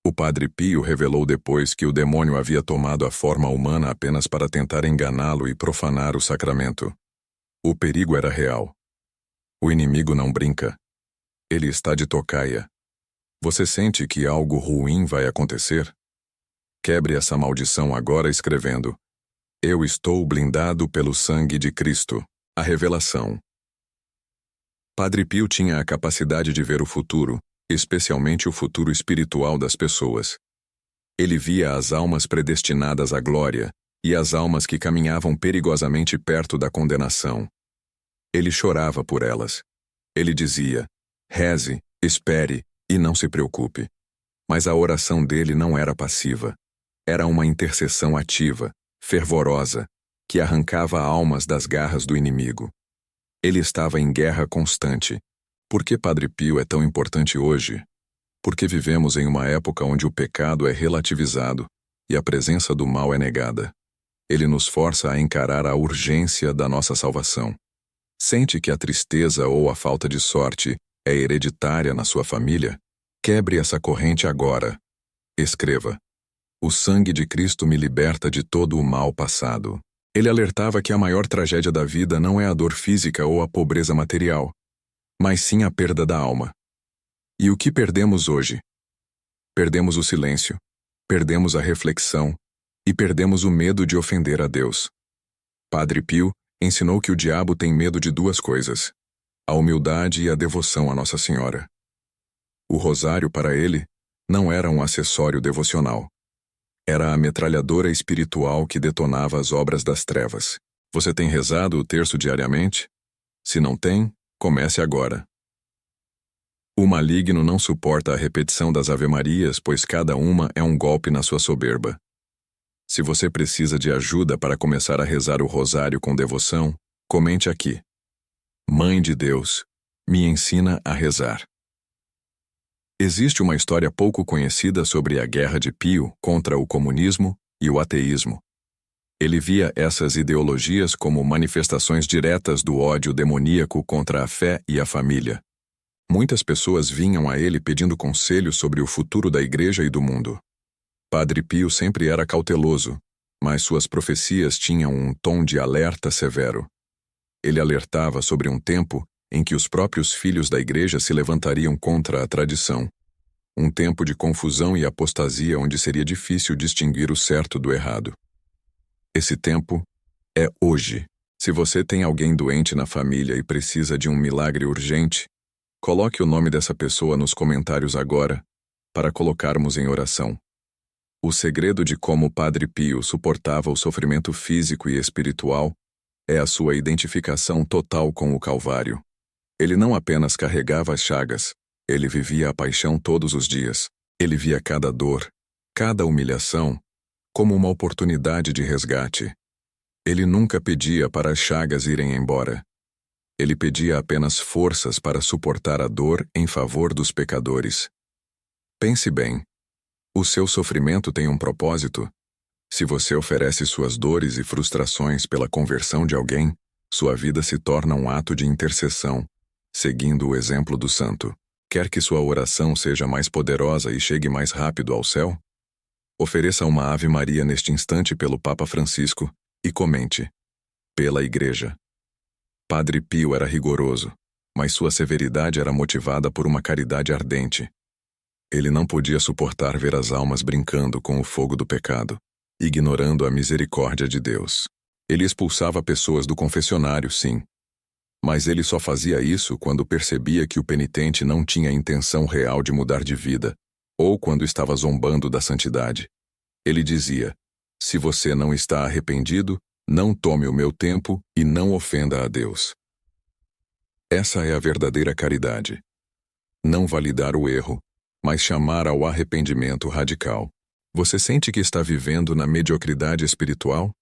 O padre Pio revelou depois que o demônio havia tomado a forma humana apenas para tentar enganá-lo e profanar o sacramento. O perigo era real. O inimigo não brinca. Ele está de tocaia. Você sente que algo ruim vai acontecer? Quebre essa maldição agora escrevendo: "Eu estou blindado pelo sangue de Cristo." A revelação. Padre Pio tinha a capacidade de ver o futuro, especialmente o futuro espiritual das pessoas. Ele via as almas predestinadas à glória e as almas que caminhavam perigosamente perto da condenação. Ele chorava por elas. Ele dizia: "Reze, espere e não se preocupe." Mas a oração dele não era passiva. Era uma intercessão ativa, fervorosa, que arrancava almas das garras do inimigo. Ele estava em guerra constante. Por que Padre Pio é tão importante hoje? Porque vivemos em uma época onde o pecado é relativizado e a presença do mal é negada. Ele nos força a encarar a urgência da nossa salvação. Sente que a tristeza ou a falta de sorte é hereditária na sua família? Quebre essa corrente agora. Escreva: "O sangue de Cristo me liberta de todo o mal passado." Ele alertava que a maior tragédia da vida não é a dor física ou a pobreza material, mas sim a perda da alma. E o que perdemos hoje? Perdemos o silêncio, perdemos a reflexão e perdemos o medo de ofender a Deus. Padre Pio ensinou que o diabo tem medo de duas coisas: a humildade e a devoção a Nossa Senhora. O rosário, para ele, não era um acessório devocional. Era a metralhadora espiritual que detonava as obras das trevas. Você tem rezado o terço diariamente? Se não tem, comece agora. O maligno não suporta a repetição das Ave-Marias, pois cada uma é um golpe na sua soberba. Se você precisa de ajuda para começar a rezar o rosário com devoção, comente aqui: "Mãe de Deus, me ensina a rezar." Existe uma história pouco conhecida sobre a guerra de Pio contra o comunismo e o ateísmo. Ele via essas ideologias como manifestações diretas do ódio demoníaco contra a fé e a família. Muitas pessoas vinham a ele pedindo conselhos sobre o futuro da igreja e do mundo. Padre Pio sempre era cauteloso, mas suas profecias tinham um tom de alerta severo. Ele alertava sobre um tempo em que os próprios filhos da igreja se levantariam contra a tradição. Um tempo de confusão e apostasia onde seria difícil distinguir o certo do errado. Esse tempo é hoje. Se você tem alguém doente na família e precisa de um milagre urgente, coloque o nome dessa pessoa nos comentários agora, para colocarmos em oração. O segredo de como Padre Pio suportava o sofrimento físico e espiritual é a sua identificação total com o Calvário. Ele não apenas carregava as chagas, ele vivia a paixão todos os dias. Ele via cada dor, cada humilhação, como uma oportunidade de resgate. Ele nunca pedia para as chagas irem embora. Ele pedia apenas forças para suportar a dor em favor dos pecadores. Pense bem. O seu sofrimento tem um propósito. Se você oferece suas dores e frustrações pela conversão de alguém, sua vida se torna um ato de intercessão, seguindo o exemplo do santo. Quer que sua oração seja mais poderosa e chegue mais rápido ao céu? Ofereça uma Ave Maria neste instante pelo Papa Francisco e comente: "Pela Igreja." Padre Pio era rigoroso, mas sua severidade era motivada por uma caridade ardente. Ele não podia suportar ver as almas brincando com o fogo do pecado, ignorando a misericórdia de Deus. Ele expulsava pessoas do confessionário, sim. Mas ele só fazia isso quando percebia que o penitente não tinha intenção real de mudar de vida, ou quando estava zombando da santidade. Ele dizia: "Se você não está arrependido, não tome o meu tempo e não ofenda a Deus." Essa é a verdadeira caridade. Não validar o erro, mas chamar ao arrependimento radical. Você sente que está vivendo na mediocridade espiritual?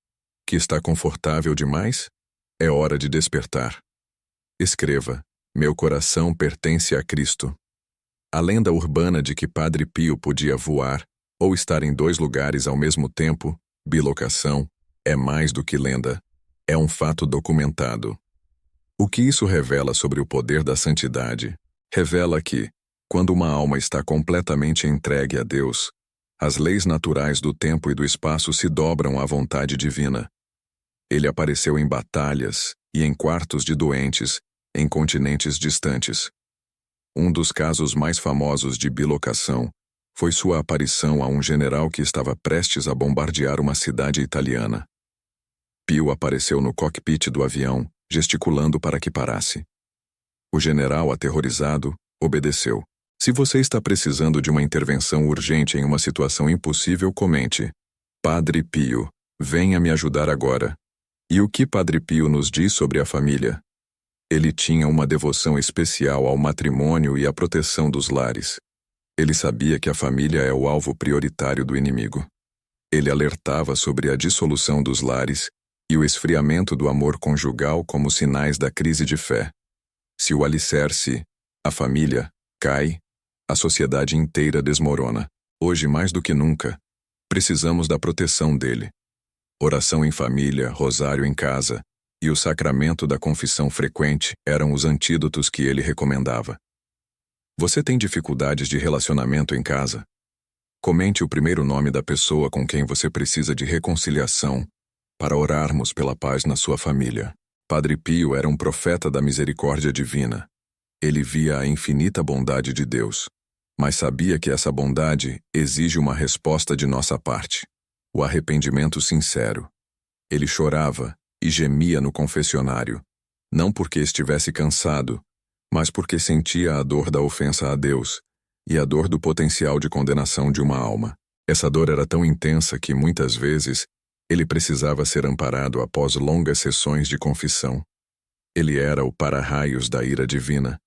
Que está confortável demais? É hora de despertar. Escreva: Meu coração pertence a Cristo. A lenda urbana de que Padre Pio podia voar ou estar em 2 lugares ao mesmo tempo, bilocação, é mais do que lenda. É um fato documentado. O que isso revela sobre o poder da santidade? Revela que, quando uma alma está completamente entregue a Deus, as leis naturais do tempo e do espaço se dobram à vontade divina. Ele apareceu em batalhas e em quartos de doentes, em continentes distantes. Um dos casos mais famosos de bilocação foi sua aparição a um general que estava prestes a bombardear uma cidade italiana. Pio apareceu no cockpit do avião, gesticulando para que parasse. O general, aterrorizado, obedeceu. Se você está precisando de uma intervenção urgente em uma situação impossível, comente. Padre Pio, venha me ajudar agora. E o que Padre Pio nos diz sobre a família? Ele tinha uma devoção especial ao matrimônio e à proteção dos lares. Ele sabia que a família é o alvo prioritário do inimigo. Ele alertava sobre a dissolução dos lares e o esfriamento do amor conjugal como sinais da crise de fé. Se o alicerce, a família, cai, a sociedade inteira desmorona. Hoje, mais do que nunca, precisamos da proteção dele. Oração em família, rosário em casa e o sacramento da confissão frequente eram os antídotos que ele recomendava. Você tem dificuldades de relacionamento em casa? Comente o primeiro nome da pessoa com quem você precisa de reconciliação para orarmos pela paz na sua família. Padre Pio era um profeta da misericórdia divina. Ele via a infinita bondade de Deus, mas sabia que essa bondade exige uma resposta de nossa parte, o arrependimento sincero. Ele chorava e gemia no confessionário, não porque estivesse cansado, mas porque sentia a dor da ofensa a Deus e a dor do potencial de condenação de uma alma. Essa dor era tão intensa que, muitas vezes, ele precisava ser amparado após longas sessões de confissão. Ele era o para-raios da ira divina,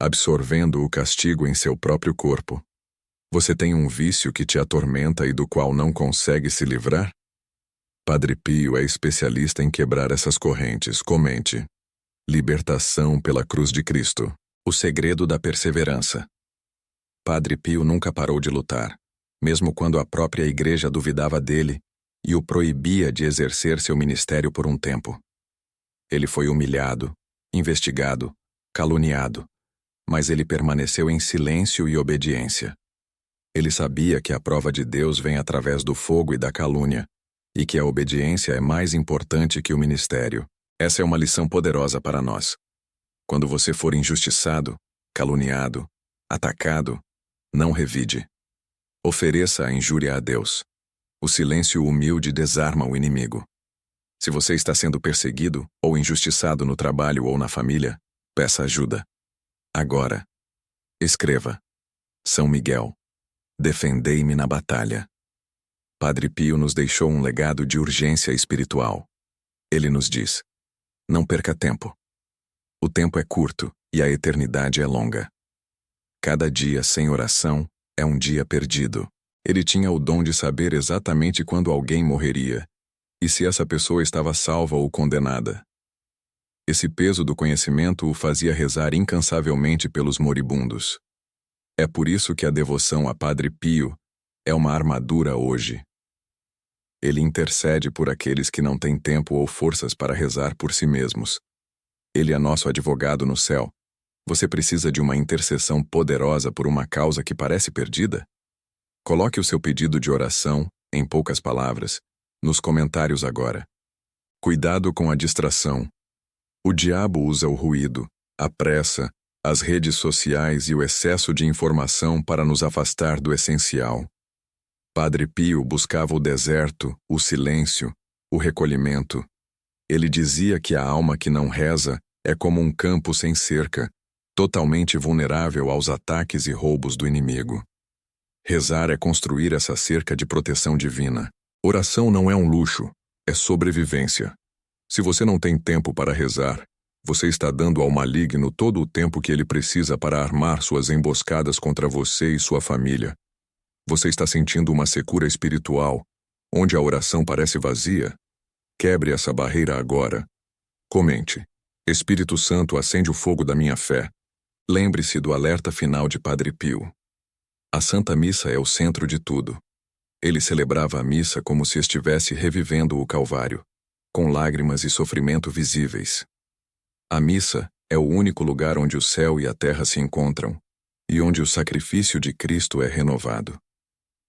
absorvendo o castigo em seu próprio corpo. Você tem um vício que te atormenta e do qual não consegue se livrar? Padre Pio é especialista em quebrar essas correntes. Comente. Libertação pela cruz de Cristo. O segredo da perseverança. Padre Pio nunca parou de lutar, mesmo quando a própria igreja duvidava dele e o proibia de exercer seu ministério por um tempo. Ele foi humilhado, investigado, caluniado, mas ele permaneceu em silêncio e obediência. Ele sabia que a prova de Deus vem através do fogo e da calúnia, e que a obediência é mais importante que o ministério. Essa é uma lição poderosa para nós. Quando você for injustiçado, caluniado, atacado, não revide. Ofereça a injúria a Deus. O silêncio humilde desarma o inimigo. Se você está sendo perseguido ou injustiçado no trabalho ou na família, peça ajuda. Agora. Escreva. São Miguel. Defendei-me na batalha. Padre Pio nos deixou um legado de urgência espiritual. Ele nos diz: não perca tempo. O tempo é curto e a eternidade é longa. Cada dia sem oração é um dia perdido. Ele tinha o dom de saber exatamente quando alguém morreria e se essa pessoa estava salva ou condenada. Esse peso do conhecimento o fazia rezar incansavelmente pelos moribundos. É por isso que a devoção a Padre Pio é uma armadura hoje. Ele intercede por aqueles que não têm tempo ou forças para rezar por si mesmos. Ele é nosso advogado no céu. Você precisa de uma intercessão poderosa por uma causa que parece perdida? Coloque o seu pedido de oração, em poucas palavras, nos comentários agora. Cuidado com a distração. O diabo usa o ruído, a pressa, as redes sociais e o excesso de informação para nos afastar do essencial. Padre Pio buscava o deserto, o silêncio, o recolhimento. Ele dizia que a alma que não reza é como um campo sem cerca, totalmente vulnerável aos ataques e roubos do inimigo. Rezar é construir essa cerca de proteção divina. Oração não é um luxo, é sobrevivência. Se você não tem tempo para rezar, você está dando ao maligno todo o tempo que ele precisa para armar suas emboscadas contra você e sua família. Você está sentindo uma secura espiritual, onde a oração parece vazia? Quebre essa barreira agora. Comente. Espírito Santo, acende o fogo da minha fé. Lembre-se do alerta final de Padre Pio. A Santa Missa é o centro de tudo. Ele celebrava a missa como se estivesse revivendo o Calvário, com lágrimas e sofrimento visíveis. A missa é o único lugar onde o céu e a terra se encontram, e onde o sacrifício de Cristo é renovado.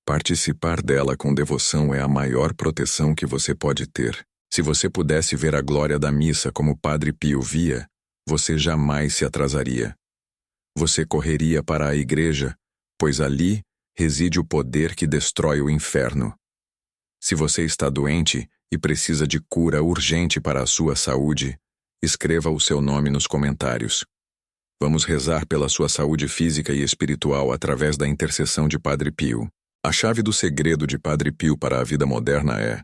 Participar dela com devoção é a maior proteção que você pode ter. Se você pudesse ver a glória da missa como Padre Pio via, você jamais se atrasaria. Você correria para a igreja, pois ali reside o poder que destrói o inferno. Se você está doente e precisa de cura urgente para a sua saúde, escreva o seu nome nos comentários. Vamos rezar pela sua saúde física e espiritual através da intercessão de Padre Pio. A chave do segredo de Padre Pio para a vida moderna é: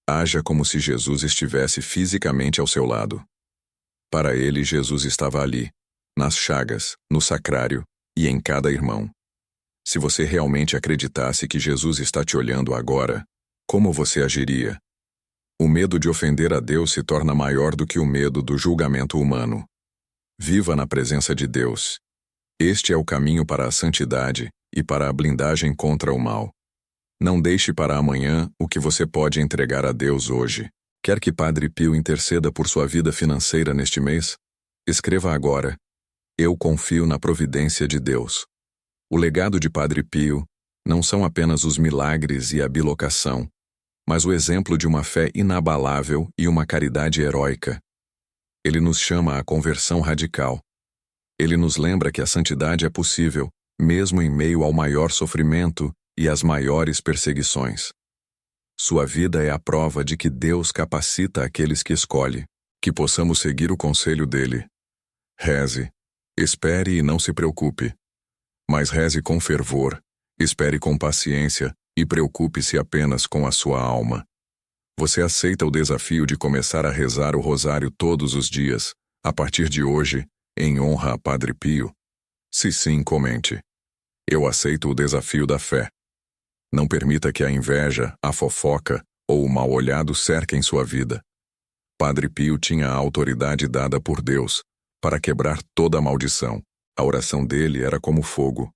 haja como se Jesus estivesse fisicamente ao seu lado. Para ele, Jesus estava ali, nas chagas, no sacrário e em cada irmão. Se você realmente acreditasse que Jesus está te olhando agora, como você agiria? O medo de ofender a Deus se torna maior do que o medo do julgamento humano. Viva na presença de Deus. Este é o caminho para a santidade e para a blindagem contra o mal. Não deixe para amanhã o que você pode entregar a Deus hoje. Quer que Padre Pio interceda por sua vida financeira neste mês? Escreva agora: eu confio na providência de Deus. O legado de Padre Pio não são apenas os milagres e a bilocação, mas o exemplo de uma fé inabalável e uma caridade heróica. Ele nos chama à conversão radical. Ele nos lembra que a santidade é possível, mesmo em meio ao maior sofrimento e às maiores perseguições. Sua vida é a prova de que Deus capacita aqueles que escolhe, que possamos seguir o conselho dele. Reze, espere e não se preocupe. Mas reze com fervor, espere com paciência e preocupe-se apenas com a sua alma. Você aceita o desafio de começar a rezar o rosário todos os dias, a partir de hoje, em honra a Padre Pio? Se sim, comente. Eu aceito o desafio da fé. Não permita que a inveja, a fofoca ou o mal-olhado cerquem sua vida. Padre Pio tinha a autoridade dada por Deus para quebrar toda a maldição. A oração dele era como fogo.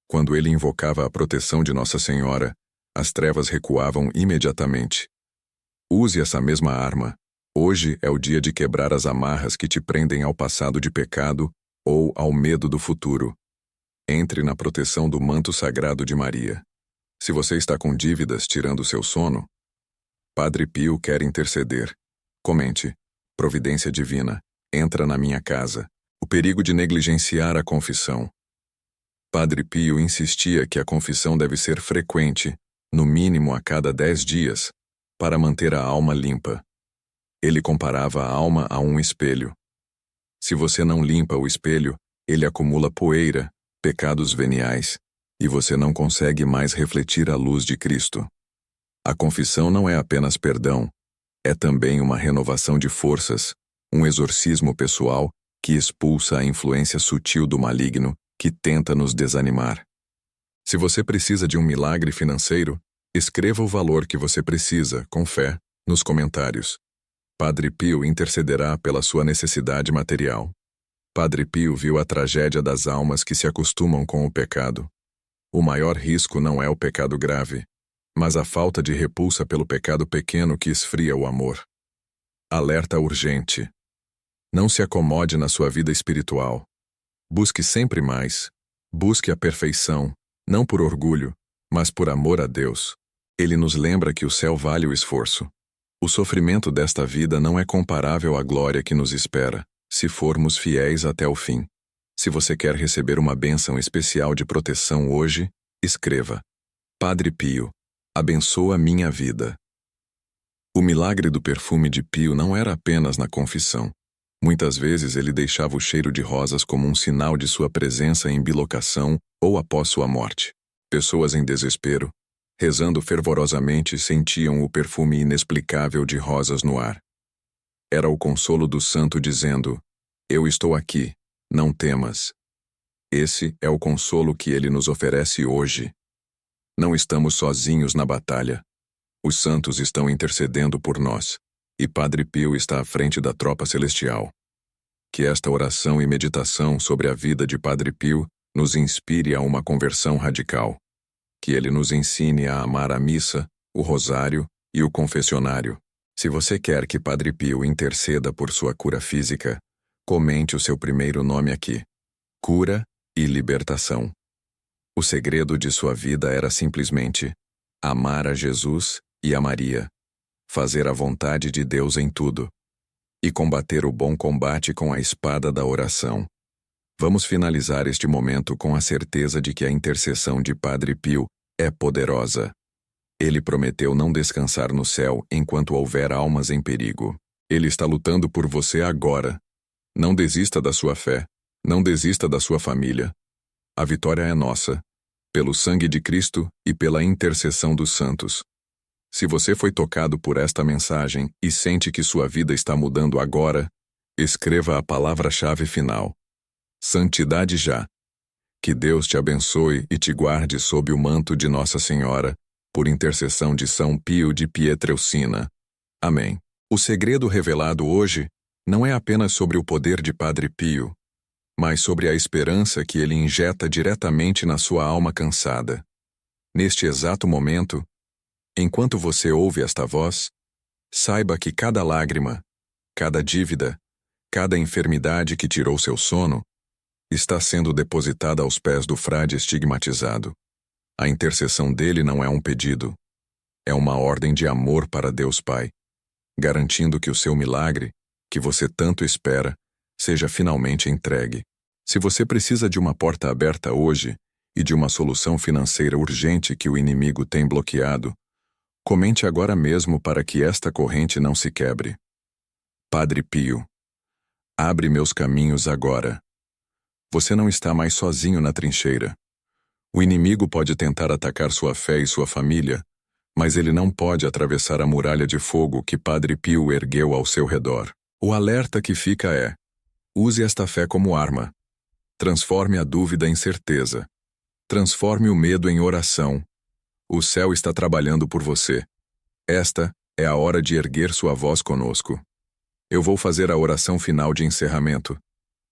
Quando ele invocava a proteção de Nossa Senhora, as trevas recuavam imediatamente. Use essa mesma arma. Hoje é o dia de quebrar as amarras que te prendem ao passado de pecado ou ao medo do futuro. Entre na proteção do manto sagrado de Maria. Se você está com dívidas tirando seu sono, Padre Pio quer interceder. Comente: providência divina, entra na minha casa. O perigo de negligenciar a confissão. Padre Pio insistia que a confissão deve ser frequente, no mínimo a cada 10 dias, para manter a alma limpa. Ele comparava a alma a um espelho. Se você não limpa o espelho, ele acumula poeira, pecados veniais, e você não consegue mais refletir a luz de Cristo. A confissão não é apenas perdão, é também uma renovação de forças, um exorcismo pessoal que expulsa a influência sutil do maligno que tenta nos desanimar. Se você precisa de um milagre financeiro, escreva o valor que você precisa, com fé, nos comentários. Padre Pio intercederá pela sua necessidade material. Padre Pio viu a tragédia das almas que se acostumam com o pecado. O maior risco não é o pecado grave, mas a falta de repulsa pelo pecado pequeno que esfria o amor. Alerta urgente. Não se acomode na sua vida espiritual. Busque sempre mais. Busque a perfeição, não por orgulho, mas por amor a Deus. Ele nos lembra que o céu vale o esforço. O sofrimento desta vida não é comparável à glória que nos espera, se formos fiéis até o fim. Se você quer receber uma bênção especial de proteção hoje, escreva: Padre Pio, abençoa minha vida. O milagre do perfume de Pio não era apenas na confissão. Muitas vezes ele deixava o cheiro de rosas como um sinal de sua presença em bilocação ou após sua morte. Pessoas em desespero, rezando fervorosamente, sentiam o perfume inexplicável de rosas no ar. Era o consolo do santo dizendo: eu estou aqui, não temas. Esse é o consolo que ele nos oferece hoje. Não estamos sozinhos na batalha. Os santos estão intercedendo por nós, e Padre Pio está à frente da tropa celestial. Que esta oração e meditação sobre a vida de Padre Pio nos inspire a uma conversão radical. Que ele nos ensine a amar a missa, o rosário e o confessionário. Se você quer que Padre Pio interceda por sua cura física, comente o seu primeiro nome aqui. Cura e libertação. O segredo de sua vida era simplesmente amar a Jesus e a Maria, fazer a vontade de Deus em tudo, e combater o bom combate com a espada da oração. Vamos finalizar este momento com a certeza de que a intercessão de Padre Pio é poderosa. Ele prometeu não descansar no céu enquanto houver almas em perigo. Ele está lutando por você agora. Não desista da sua fé. Não desista da sua família. A vitória é nossa, pelo sangue de Cristo e pela intercessão dos santos. Se você foi tocado por esta mensagem e sente que sua vida está mudando agora, escreva a palavra-chave final: santidade já. Que Deus te abençoe e te guarde sob o manto de Nossa Senhora, por intercessão de São Pio de Pietrelcina. Amém. O segredo revelado hoje não é apenas sobre o poder de Padre Pio, mas sobre a esperança que ele injeta diretamente na sua alma cansada. Neste exato momento, enquanto você ouve esta voz, saiba que cada lágrima, cada dívida, cada enfermidade que tirou seu sono, está sendo depositada aos pés do frade estigmatizado. A intercessão dele não é um pedido, é uma ordem de amor para Deus Pai, garantindo que o seu milagre, que você tanto espera, seja finalmente entregue. Se você precisa de uma porta aberta hoje e de uma solução financeira urgente que o inimigo tem bloqueado, comente agora mesmo para que esta corrente não se quebre. Padre Pio, abre meus caminhos agora. Você não está mais sozinho na trincheira. O inimigo pode tentar atacar sua fé e sua família, mas ele não pode atravessar a muralha de fogo que Padre Pio ergueu ao seu redor. O alerta que fica é: use esta fé como arma. Transforme a dúvida em certeza. Transforme o medo em oração. O céu está trabalhando por você. Esta é a hora de erguer sua voz conosco. Eu vou fazer a oração final de encerramento,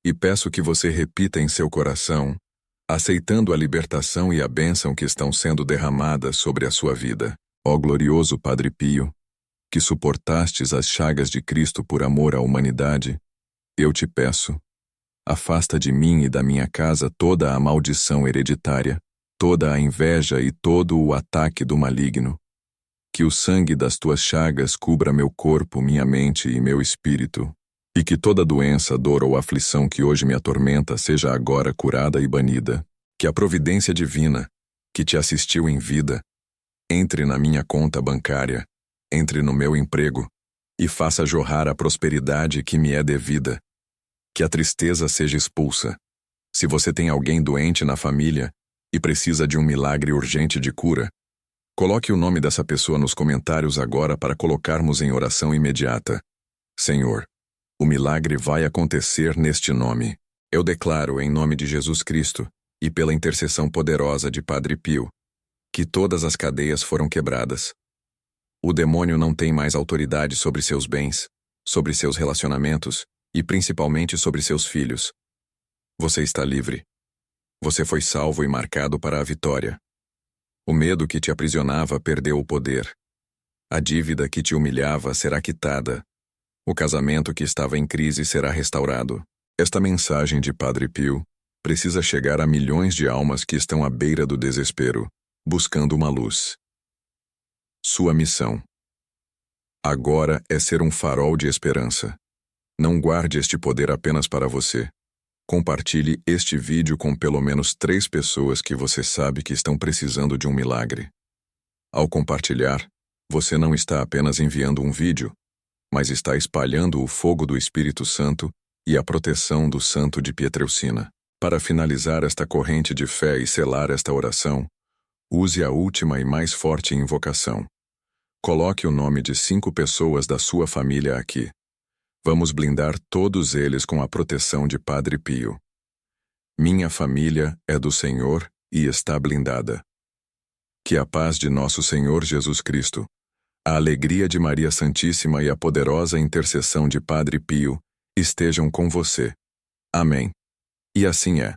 e peço que você repita em seu coração, aceitando a libertação e a bênção que estão sendo derramadas sobre a sua vida. Ó glorioso Padre Pio, que suportastes as chagas de Cristo por amor à humanidade, eu te peço, afasta de mim e da minha casa toda a maldição hereditária, toda a inveja e todo o ataque do maligno. Que o sangue das tuas chagas cubra meu corpo, minha mente e meu espírito, e que toda doença, dor ou aflição que hoje me atormenta seja agora curada e banida. Que a providência divina, que te assistiu em vida, entre na minha conta bancária, entre no meu emprego, e faça jorrar a prosperidade que me é devida. Que a tristeza seja expulsa. Se você tem alguém doente na família e precisa de um milagre urgente de cura, coloque o nome dessa pessoa nos comentários agora para colocarmos em oração imediata. Senhor, o milagre vai acontecer neste nome. Eu declaro em nome de Jesus Cristo e pela intercessão poderosa de Padre Pio, que todas as cadeias foram quebradas. O demônio não tem mais autoridade sobre seus bens, sobre seus relacionamentos e principalmente sobre seus filhos. Você está livre. Você foi salvo e marcado para a vitória. O medo que te aprisionava perdeu o poder. A dívida que te humilhava será quitada. O casamento que estava em crise será restaurado. Esta mensagem de Padre Pio precisa chegar a milhões de almas que estão à beira do desespero, buscando uma luz. Sua missão agora é ser um farol de esperança. Não guarde este poder apenas para você. Compartilhe este vídeo com pelo menos 3 pessoas que você sabe que estão precisando de um milagre. Ao compartilhar, você não está apenas enviando um vídeo, mas está espalhando o fogo do Espírito Santo e a proteção do Santo de Pietrelcina. Para finalizar esta corrente de fé e selar esta oração, use a última e mais forte invocação. Coloque o nome de 5 pessoas da sua família aqui. Vamos blindar todos eles com a proteção de Padre Pio. Minha família é do Senhor e está blindada. Que a paz de nosso Senhor Jesus Cristo, a alegria de Maria Santíssima e a poderosa intercessão de Padre Pio estejam com você. Amém. E assim é.